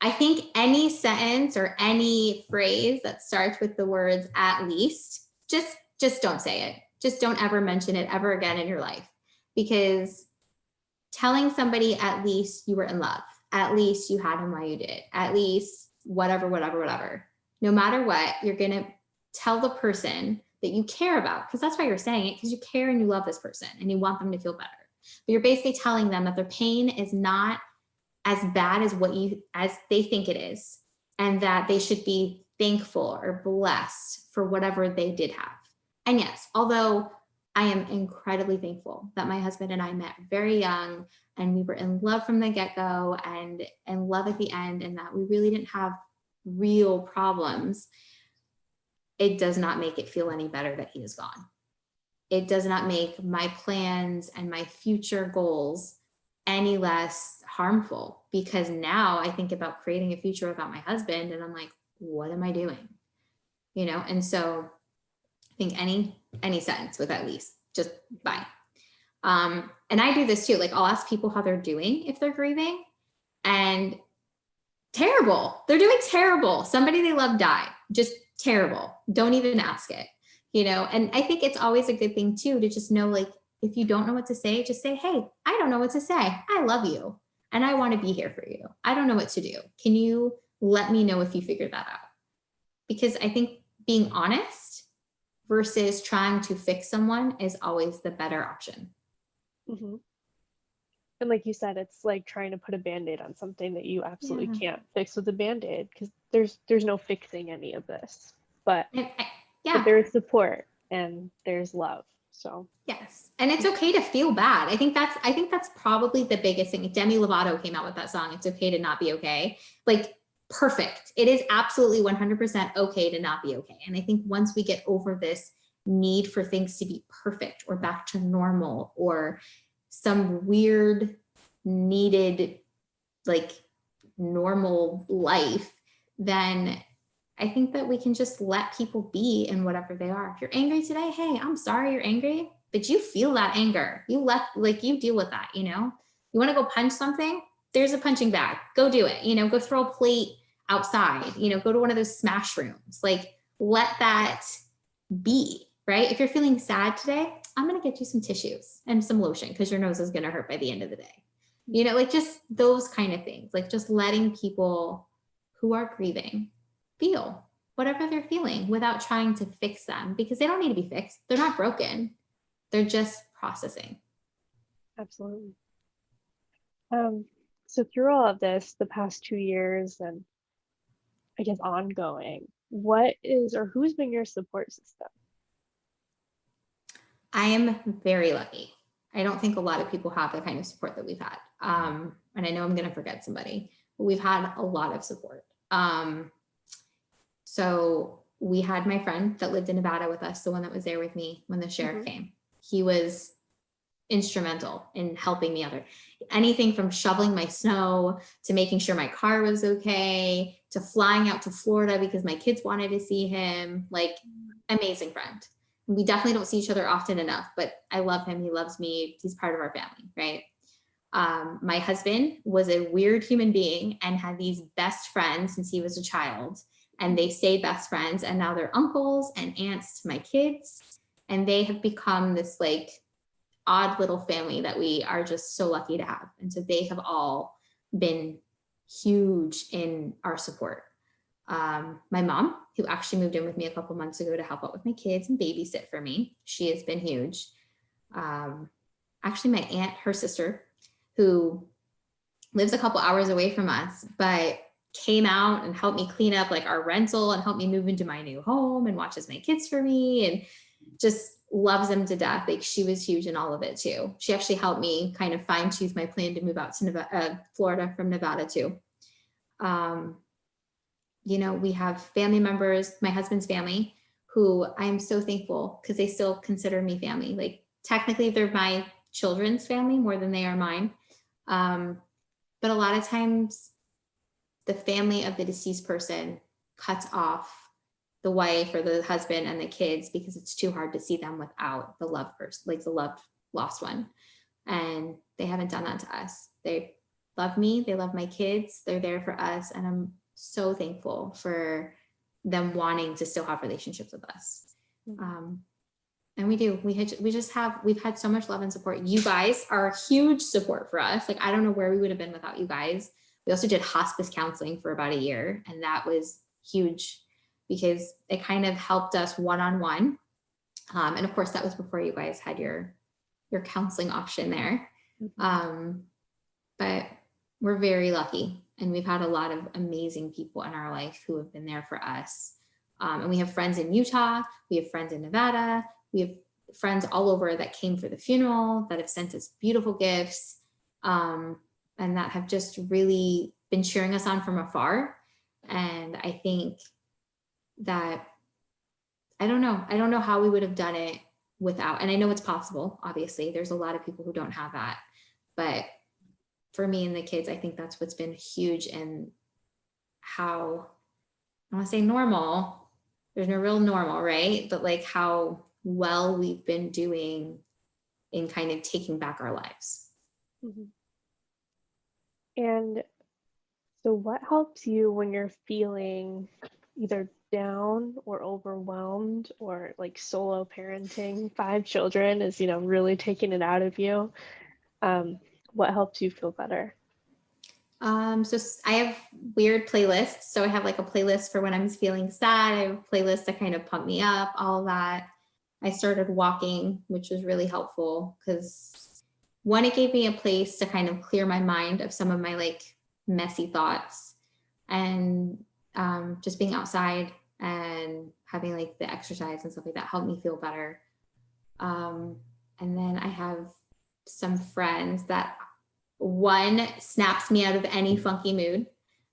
I think any sentence or any phrase that starts with the words "at least," just don't say it. Just don't ever mention it ever again in your life, because telling somebody at least you were in love, at least you had him while you did, at least whatever, no matter what, you're going to tell the person that you care about, because that's why you're saying it, because you care and you love this person and you want them to feel better. But you're basically telling them that their pain is not as bad as they think it is, and that they should be thankful or blessed for whatever they did have. And yes, although I am incredibly thankful that my husband and I met very young, and we were in love from the get-go and in love at the end, and that we really didn't have real problems, it does not make it feel any better that he is gone. It does not make my plans and my future goals any less harmful, because now I think about creating a future without my husband and I'm like, what am I doing? And so I think any sentence with "at least," just bye. And I do this too. Like I'll ask people how they're doing if they're grieving, and terrible. They're doing terrible. Somebody they love died. Just terrible. Don't even ask it, And I think it's always a good thing too, to just know, like, if you don't know what to say, just say, hey, I don't know what to say. I love you and I want to be here for you. I don't know what to do. Can you let me know if you figured that out? Because I think being honest versus trying to fix someone is always the better option. Mm-hmm. And like you said, it's like trying to put a Band-Aid on something that you absolutely can't fix with a Band-Aid, because there's no fixing any of this. But there's support and there's love. So yes, and it's okay to feel bad. I think that's probably the biggest thing. Demi Lovato came out with that song, "It's Okay to Not Be Okay." Like, perfect. It is absolutely 100% okay to not be okay. And I think once we get over this need for things to be perfect or back to normal or some weird needed like normal life, then I think that we can just let people be in whatever they are. If you're angry today, hey, I'm sorry you're angry, but you feel that anger. You deal with that, You want to go punch something? There's a punching bag. Go do it. Go throw a plate outside, go to one of those smash rooms. Like, let that be, right? If you're feeling sad today, I'm going to get you some tissues and some lotion because your nose is going to hurt by the end of the day. Like just those kind of things, like just letting people who are grieving feel whatever they're feeling without trying to fix them, because they don't need to be fixed. They're not broken. They're just processing. Absolutely. So through all of this, the past 2 years and I guess ongoing, what is or who's been your support system? I am very lucky. I don't think a lot of people have the kind of support that we've had. And I know I'm going to forget somebody, but we've had a lot of support. So we had my friend that lived in Nevada with us, the one that was there with me when the sheriff came. He was instrumental in helping me out. Anything from shoveling my snow to making sure my car was okay, to flying out to Florida because my kids wanted to see him. Like, amazing friend. We definitely don't see each other often enough, but I love him. He loves me. He's part of our family, right? My husband was a weird human being and had these best friends since he was a child, and they stayed best friends, and now they're uncles and aunts to my kids, and they have become this like odd little family that we are just so lucky to have. And so they have all been huge in our support. My mom, who actually moved in with me a couple months ago to help out with my kids and babysit for me, she has been huge. Actually, my aunt, her sister, who lives a couple hours away from us, but came out and helped me clean up like our rental and helped me move into my new home and watches my kids for me and just loves them to death. Like, she was huge in all of it too. She actually helped me kind of fine tooth my plan to move out to Nevada, Florida from Nevada too. You know, we have family members, my husband's family, who I am so thankful because they still consider me family. Like, technically they're my children's family more than they are mine. But a lot of times the family of the deceased person cuts off the wife or the husband and the kids because it's too hard to see them without the loved person, like the loved lost one. And they haven't done that to us. They love me. They love my kids. They're there for us. And I'm so thankful for them wanting to still have relationships with us. And we do. We've had so much love and support. You guys are a huge support for us. Like, I don't know where we would have been without you guys. We also did hospice counseling for about a year, and that was huge because it kind of helped us one-on-one. And of course, that was before you guys had your counseling option there. But we're very lucky, and we've had a lot of amazing people in our life who have been there for us. And we have friends in Utah. We have friends in Nevada. We have friends all over that came for the funeral, that have sent us beautiful gifts, and that have just really been cheering us on from afar. And I think that, I don't know how we would have done it without, and I know it's possible, obviously, there's a lot of people who don't have that, but for me and the kids, I think that's what's been huge in how, I want to say normal, there's no real normal, right? But like how well we've been doing in kind of taking back our lives. And so what helps you when you're feeling either down or overwhelmed, or like solo parenting 5 children is, really taking it out of you? What helps you feel better? So I have weird playlists. So I have like a playlist for when I'm feeling sad. I have a playlist to kind of pump me up, all of that. I started walking, which was really helpful because one, it gave me a place to kind of clear my mind of some of my like messy thoughts, and just being outside and having like the exercise and stuff like that helped me feel better. And then I have some friends that, one snaps me out of any funky mood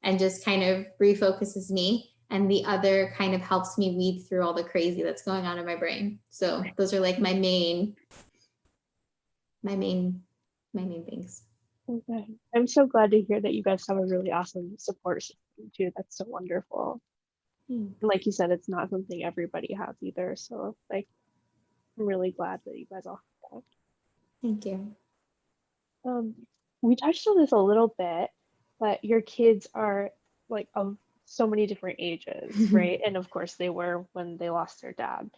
and just kind of refocuses me, and the other kind of helps me weed through all the crazy that's going on in my brain. So those are like my main things. Okay. I'm so glad to hear that you guys have a really awesome support system too. That's so wonderful. And like you said, it's not something everybody has either. So like, I'm really glad that you guys all have that. Thank you. We touched on this a little bit, but your kids are like of so many different ages, right? And of course they were when they lost their dad.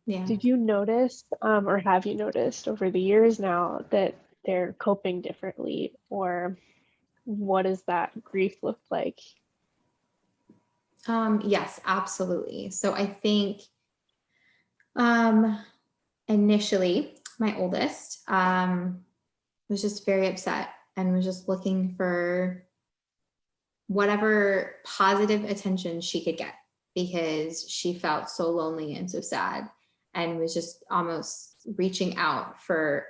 Yeah. Did you notice, or have you noticed over the years now that they're coping differently, or what does that grief look like? Yes, absolutely. So I think initially my oldest, was just very upset and was just looking for whatever positive attention she could get, because she felt so lonely and so sad, and was just almost reaching out for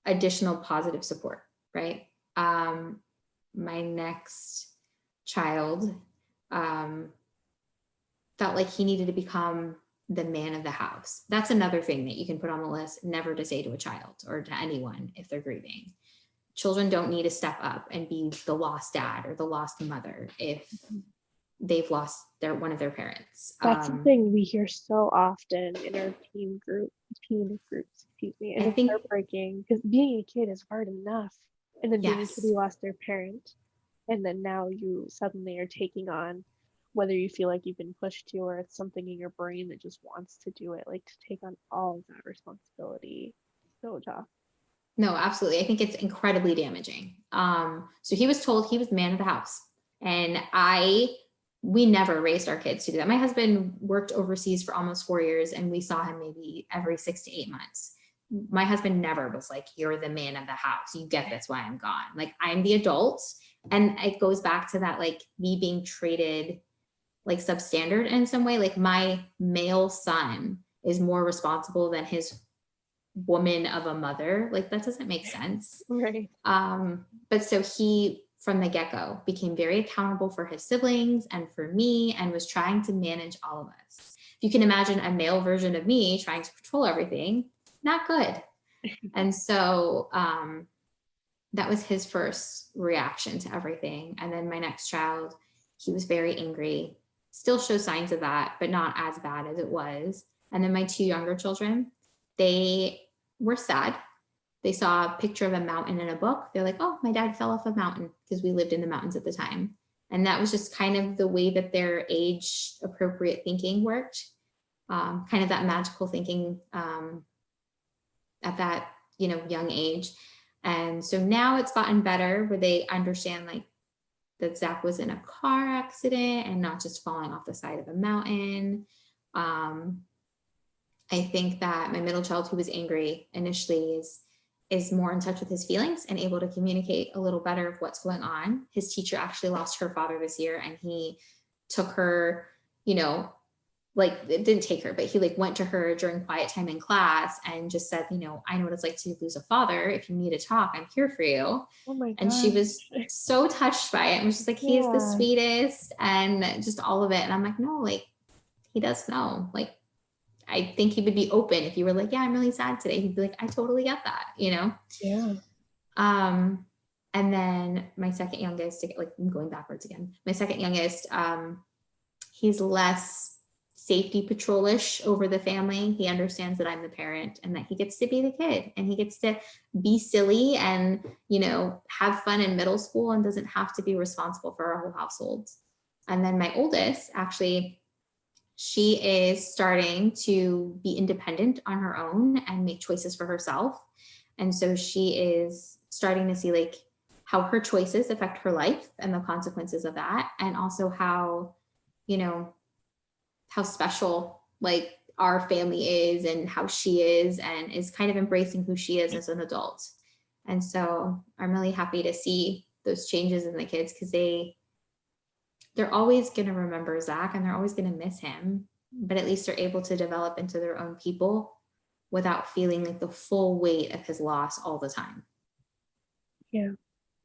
additional positive support, right? My next child felt like he needed to become the man of the house. That's another thing that you can put on the list, never to say to a child or to anyone if they're grieving. Children don't need to step up and be the lost dad or the lost mother if they've lost one of their parents. That's something we hear so often in our teen groups, excuse me. And I it's think, heartbreaking because being a kid is hard enough. And then being a kid yes, who lost their parent. And then now you suddenly are taking on, whether you feel like you've been pushed to or it's something in your brain that just wants to do it, like to take on all of that responsibility. So tough. no, absolutely. I think it's incredibly damaging. So he was told he was the man of the house, and we never raised our kids to do that. My husband worked overseas for almost 4 years, and we saw him maybe every 6 to 8 months. My husband never was like, you're the man of the house, you get this, why I'm gone. Like, I'm the adult. And it goes back to that, like me being treated like substandard in some way. Like, my male son is more responsible than his woman of a mother. Like, that doesn't make sense. Right. But so he, from the get-go, became very accountable for his siblings and for me, and was trying to manage all of us. If you can imagine a male version of me trying to control everything, not good. And so that was his first reaction to everything. And then my next child, he was very angry, still shows signs of that, but not as bad as it was. And then my 2 younger children, they were sad. They saw a picture of a mountain in a book. They're like, oh, my dad fell off a mountain, because we lived in the mountains at the time. And that was just kind of the way that their age appropriate thinking worked. Kind of that magical thinking at that, young age. And so now it's gotten better, where they understand like that Zach was in a car accident and not just falling off the side of a mountain. I think that my middle child, who was angry initially, is more in touch with his feelings and able to communicate a little better of what's going on. His teacher actually lost her father this year, and he took her, like, it didn't take her, but he like went to her during quiet time in class and just said, I know what it's like to lose a father. If you need to talk, I'm here for you. Oh my God. And she was so touched by it and was just like, he is the sweetest, and just all of it. And I'm like, no, like, he does know. Like, I think he would be open if you were like, yeah, I'm really sad today. He'd be like, I totally get that, Yeah. And then my second youngest, like, I'm going backwards again. My second youngest, he's less safety patrol-ish over the family. He understands that I'm the parent and that he gets to be the kid, and he gets to be silly and, have fun in middle school, and doesn't have to be responsible for our whole household. And then my oldest, actually, she is starting to be independent on her own and make choices for herself. And so she is starting to see like how her choices affect her life and the consequences of that. And also how, how special like our family is and how she is, and is kind of embracing who she is as an adult. And so I'm really happy to see those changes in the kids, because they're always going to remember Zach and they're always going to miss him, but at least they're able to develop into their own people without feeling like the full weight of his loss all the time. Yeah,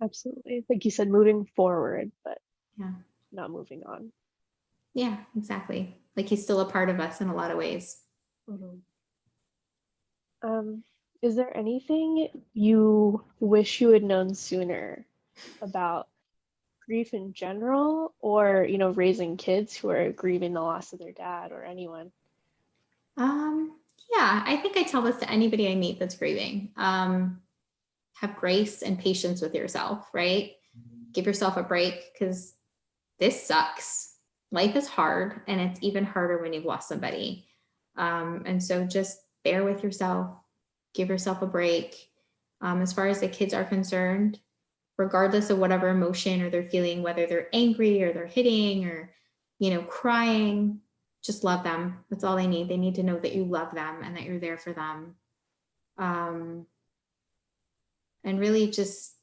absolutely. Like you said, moving forward, but yeah, not moving on. Yeah, exactly. Like he's still a part of us in a lot of ways. Mm-hmm. Is there anything you wish you had known sooner about grief in general, or raising kids who are grieving the loss of their dad, or anyone? Yeah, I think I tell this to anybody I meet that's grieving. Have grace and patience with yourself, right? Give yourself a break, because this sucks. Life is hard, and it's even harder when you've lost somebody. And so just bear with yourself, give yourself a break. As far as the kids are concerned, regardless of whatever emotion or they're feeling, whether they're angry or they're hitting or, crying, just love them. That's all they need. They need to know that you love them and that you're there for them. and really just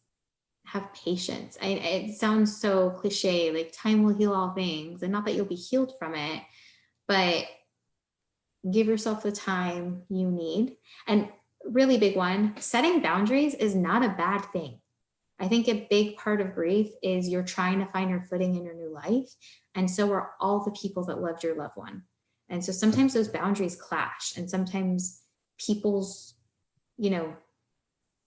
have patience. It sounds so cliche, like time will heal all things, and not that you'll be healed from it, but give yourself the time you need. And really big one, setting boundaries is not a bad thing. I think a big part of grief is you're trying to find your footing in your new life. And so are all the people that loved your loved one. And so sometimes those boundaries clash, and sometimes people's,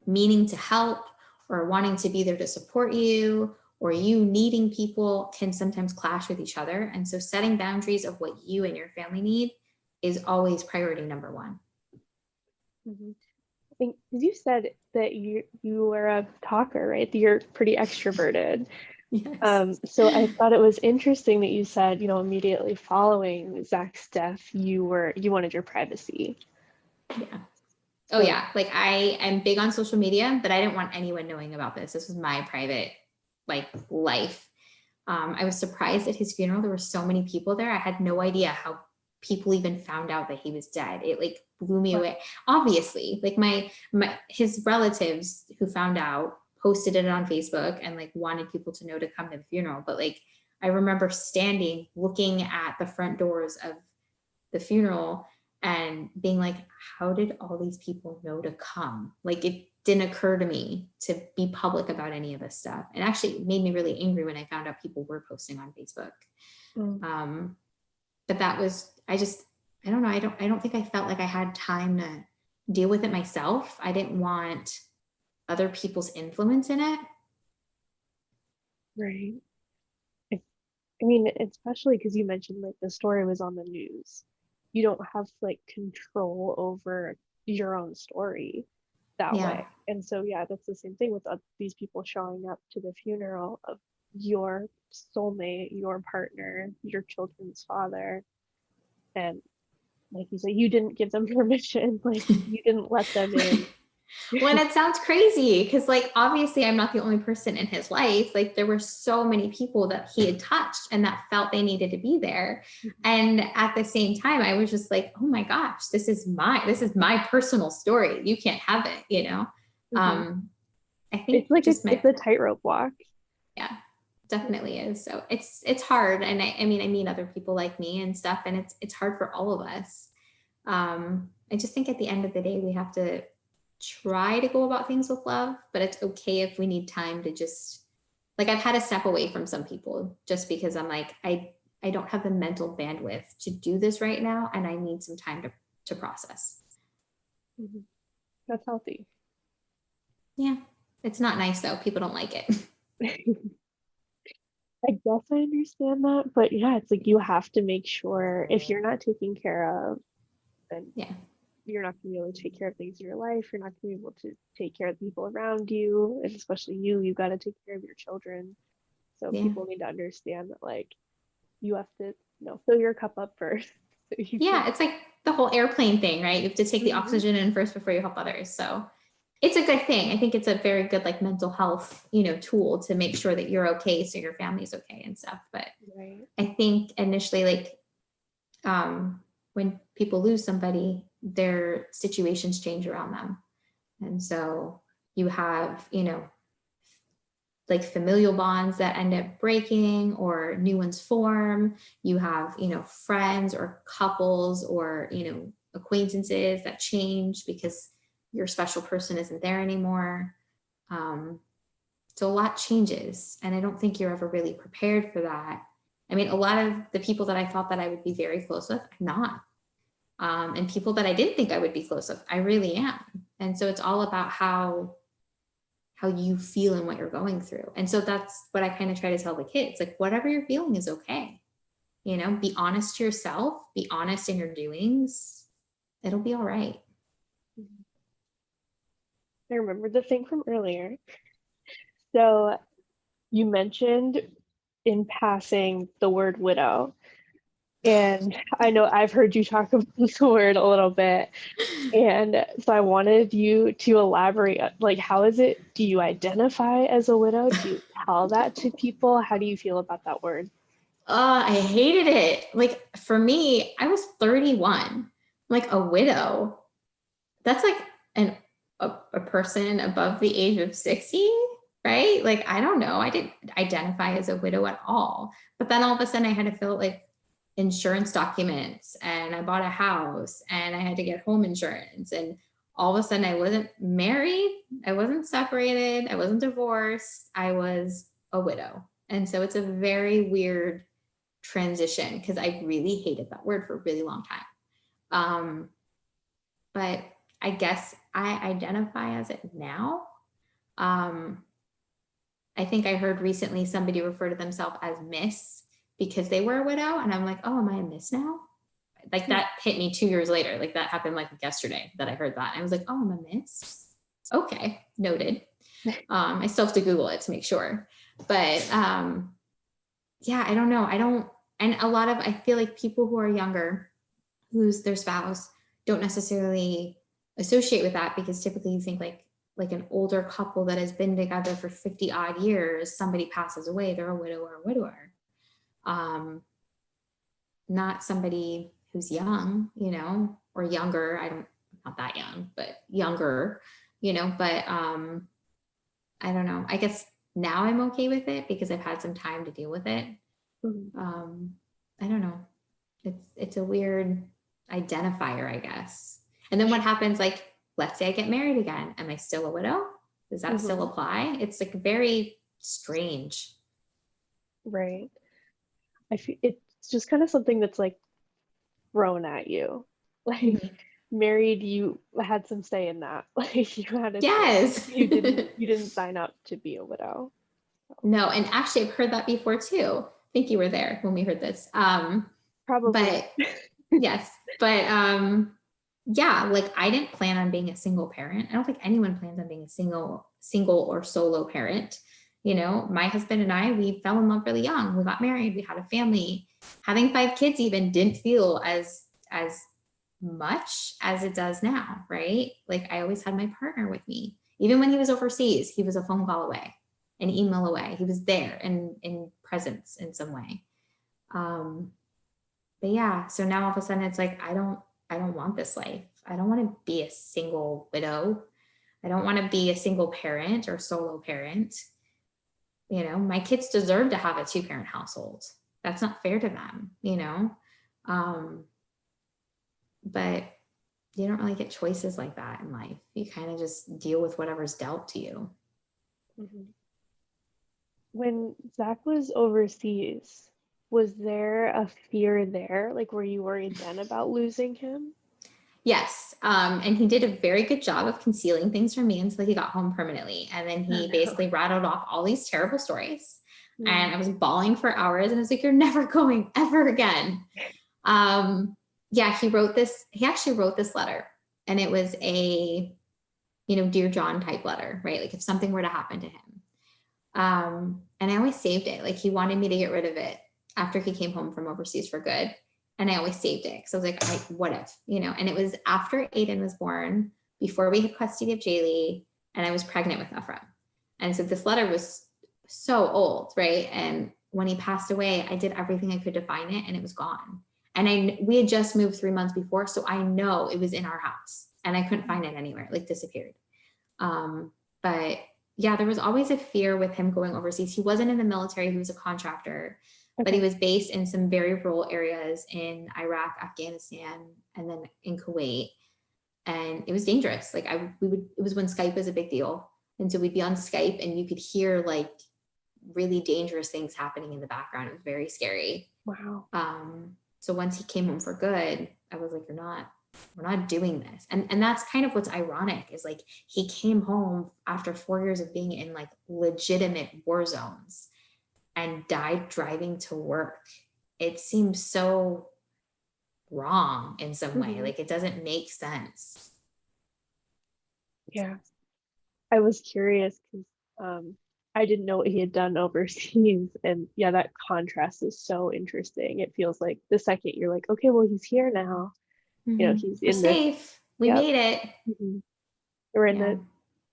meaning to help or wanting to be there to support you, or you needing people, can sometimes clash with each other. And so setting boundaries of what you and your family need is always priority number one. Mm-hmm. I think, because you said that you were a talker, right? That you're pretty extroverted. Yes. So I thought it was interesting that you said, immediately following Zach's death, you wanted your privacy. Yeah. Oh yeah. Like I am big on social media, but I didn't want anyone knowing about this. This was my private life. I was surprised at his funeral. There were so many people there. I had no idea how people even found out that he was dead. It blew me away. Obviously, his relatives who found out posted it on Facebook and wanted people to know to come to the funeral. But I remember standing looking at the front doors of the funeral and being like, how did all these people know to come? It didn't occur to me to be public about any of this stuff. And actually it made me really angry when I found out people were posting on Facebook. But that was, I don't know. I don't think I felt like I had time to deal with it myself. I didn't want other people's influence in it. Right. I mean, especially because you mentioned the story was on the news. You don't have control over your own story that way. And so, yeah, that's the same thing with these people showing up to the funeral of your soulmate, your partner, your children's father. And like you said, you didn't give them permission. You didn't let them in. Well, it sounds crazy because obviously I'm not the only person in his life. There were so many people that he had touched and that felt they needed to be there. And at the same time, I was just like, oh my gosh, this is my personal story. You can't have it, I think it's it's a tightrope walk. Yeah, definitely is. So it's hard. And I mean other people like me and stuff, and it's hard for all of us. I just think at the end of the day, we have to try to go about things with love, but it's okay if we need time to just I've had to step away from some people just because I'm I don't have the mental bandwidth to do this right now, and I need some time to process. That's healthy. Yeah, it's not nice though. People don't like it. I guess I understand that, but yeah, it's you have to make sure if you're not taking care of, then you're not going to be able to take care of things in your life. You're not going to be able to take care of the people around you, and especially you got to take care of your children. So people need to understand that you have to fill your cup up first. So it's like the whole airplane thing, right? You have to take the oxygen in first before you help others. So it's a good thing. I think it's a very good mental health, tool to make sure that you're okay, so your family's okay and stuff. But I think initially, when people lose somebody, their situations change around them. And so you have, familial bonds that end up breaking or new ones form. You have, friends or couples or, acquaintances that change because your special person isn't there anymore. So a lot changes. And I don't think you're ever really prepared for that. I mean, a lot of the people that I thought that I would be very close with, I'm not. And people that I didn't think I would be close with, I really am. And so it's all about how you feel and what you're going through. And so that's what I kind of try to tell the kids, whatever you're feeling is okay. Be honest to yourself, be honest in your doings. It'll be all right. I remember the thing from earlier. So you mentioned in passing the word widow. And I know I've heard you talk about this word a little bit. And so I wanted you to elaborate, how is it? Do you identify as a widow? Do you tell that to people? How do you feel about that word? I hated it. For me, I was 31, a widow. That's a person above the age of 60, right? Like, I don't know. I didn't identify as a widow at all. But then all of a sudden I had to fill out like insurance documents, and I bought a house, and I had to get home insurance. And all of a sudden I wasn't married, I wasn't separated, I wasn't divorced, I was a widow. And so it's a very weird transition, because I really hated that word for a really long time. But I guess I identify as it now. I think I heard recently somebody refer to themselves as Miss because they were a widow. And I'm like, oh, am I a Miss now? Like that hit me 2 years later. Like that happened like yesterday that I heard that. And I was like, oh, I'm a Miss. Okay, noted. I still have to Google it to make sure. But yeah, I don't know. And a lot of, I feel like people who are younger, lose their spouse, don't necessarily associate with that, because typically you think like an older couple that has been together for 50 odd years, somebody passes away, they're a widow or a widower. Not somebody who's young, or younger. Not that young, but younger, but I don't know. I guess now I'm okay with it because I've had some time to deal with it. Mm-hmm. I don't know. It's a weird identifier, I guess. And then what happens, like, let's say I get married again. Am I still a widow? Does that still apply? It's like very strange. Right. I feel it's just kind of something that's like thrown at you. Like married, you had some say in that. Like you had a Yes. you didn't sign up to be a widow. No, and actually I've heard that before too. I think you were there when we heard this. Probably. But yes, but yeah, like I didn't plan on being a single parent. I don't think anyone plans on being a single or solo parent. My husband and I, we fell in love really young. We got married, we had a family. Having 5 kids even didn't feel as much as it does now, right? Like I always had my partner with me. Even when he was overseas, he was a phone call away, an email away. He was there and in presence in some way. But yeah, so now all of a sudden it's like, I don't want this life. I don't want to be a single widow. I don't want to be a single parent or solo parent. My kids deserve to have a 2-parent household. That's not fair to them, but you don't really get choices like that in life. You kind of just deal with whatever's dealt to you. Mm-hmm. When Zach was overseas, was there a fear there? Like, were you worried then about losing him? Yes. And he did a very good job of concealing things from me until he got home permanently. And then he basically rattled off all these terrible stories. And I was bawling for hours. And I was like, you're never going ever again. Yeah, he actually wrote this letter. And it was a, Dear John type letter, right? Like if something were to happen to him. And I always saved it. Like he wanted me to get rid of it after he came home from overseas for good. And I always saved it. So I was like, what if, and it was after Aiden was born, before we had custody of Jaylee, and I was pregnant with Ephraim. And so this letter was so old, right? And when he passed away, I did everything I could to find it and it was gone. And we had just moved 3 months before. So I know it was in our house and I couldn't find it anywhere, like disappeared. But yeah, there was always a fear with him going overseas. He wasn't in the military. He was a contractor. But he was based in some very rural areas in Iraq, Afghanistan, and then in Kuwait. And it was dangerous. Like it was when Skype was a big deal. And so we'd be on Skype and you could hear like really dangerous things happening in the background. It was very scary. Wow. So once he came home for good, I was like, we're not doing this. And that's kind of what's ironic is like, he came home after 4 years of being in like legitimate war zones and died driving to work. It seems so wrong in some way. Like it doesn't make sense. Yeah. I was curious because I didn't know what he had done overseas. And yeah, that contrast is so interesting. It feels like the second you're like, okay, well, he's here now. He's We're safe. We made it. We're in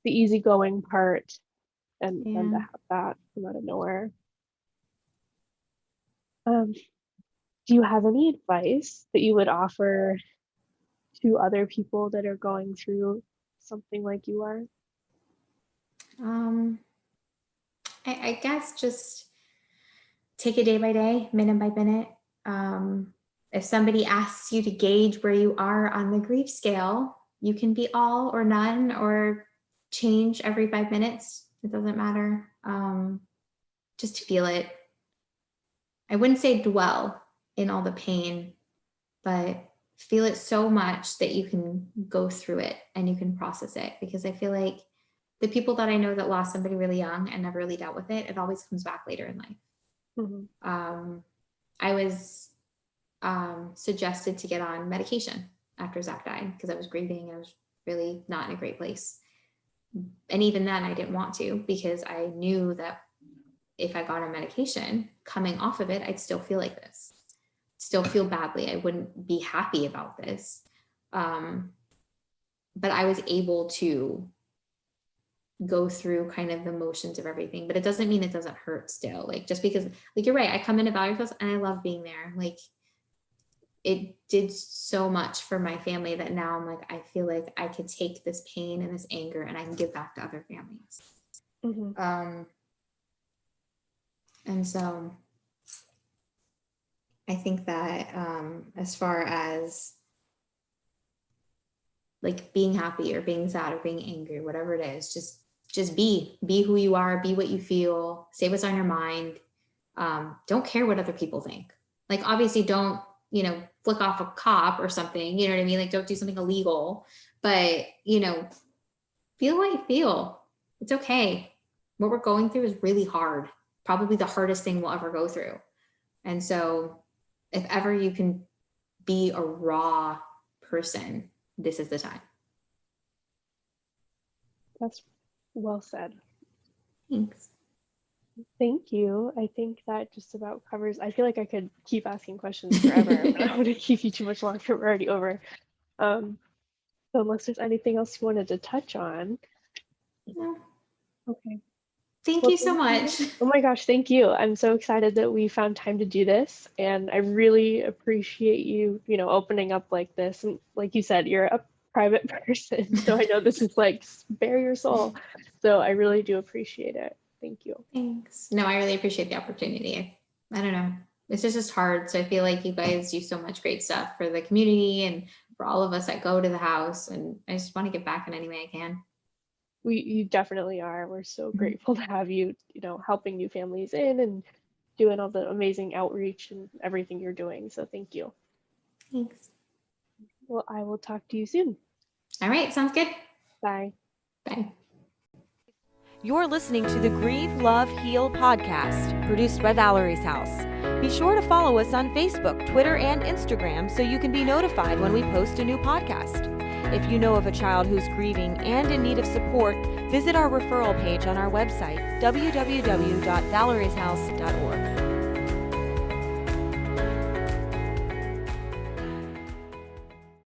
the easygoing part and then to have that come out of nowhere. Do you have any advice that you would offer to other people that are going through something like you are? I guess just take it day by day, minute by minute. If somebody asks you to gauge where you are on the grief scale, you can be all or none or change every 5 minutes. It doesn't matter. Just feel it. I wouldn't say dwell in all the pain, but feel it so much that you can go through it and you can process it. Because I feel like the people that I know that lost somebody really young and never really dealt with it, it always comes back later in life. Mm-hmm. I was suggested to get on medication after Zach died because I was grieving. I was really not in a great place. And even then I didn't want to, because I knew that if I got on medication, coming off of it, I'd still feel like this, still feel badly. I wouldn't be happy about this. But I was able to go through kind of the motions of everything, but it doesn't mean it doesn't hurt still. Like, just because, like, you're right, I come into Valerie's house and I love being there. Like, it did so much for my family that now I'm like, I feel like I could take this pain and this anger and I can give back to other families. Mm-hmm. And so I think that as far as like being happy or being sad or being angry, whatever it is, just be who you are, be what you feel, say what's on your mind. Don't care what other people think. Like, obviously don't, flick off a cop or something, you know what I mean? Like, don't do something illegal, but, feel what you feel. It's okay. What we're going through is really hard. Probably the hardest thing we'll ever go through. And so if ever you can be a raw person, this is the time. That's well said. Thanks. Thank you. I think that just about covers. I feel like I could keep asking questions forever, but I don't want to keep you too much longer. We're already over. So unless there's anything else you wanted to touch on. No. Okay. Thank you so much. Oh my gosh, thank you. I'm so excited that we found time to do this, and I really appreciate you, opening up like this. And like you said, you're a private person, so I know this is like bare your soul. So I really do appreciate it. Thank you. Thanks. No, I really appreciate the opportunity. I don't know. This is just hard. So I feel like you guys do so much great stuff for the community and for all of us that go to the house. And I just want to give back in any way I can. You definitely are. We're so grateful to have you, helping new families in and doing all the amazing outreach and everything you're doing. So thank you. Thanks. Well, I will talk to you soon. All right. Sounds good. Bye. Bye. You're listening to the Grieve Love Heal podcast, produced by Valerie's House. Be sure to follow us on Facebook, Twitter, and Instagram so you can be notified when we post a new podcast. If you know of a child who's grieving and in need of support, visit our referral page on our website, www.valerieshouse.org.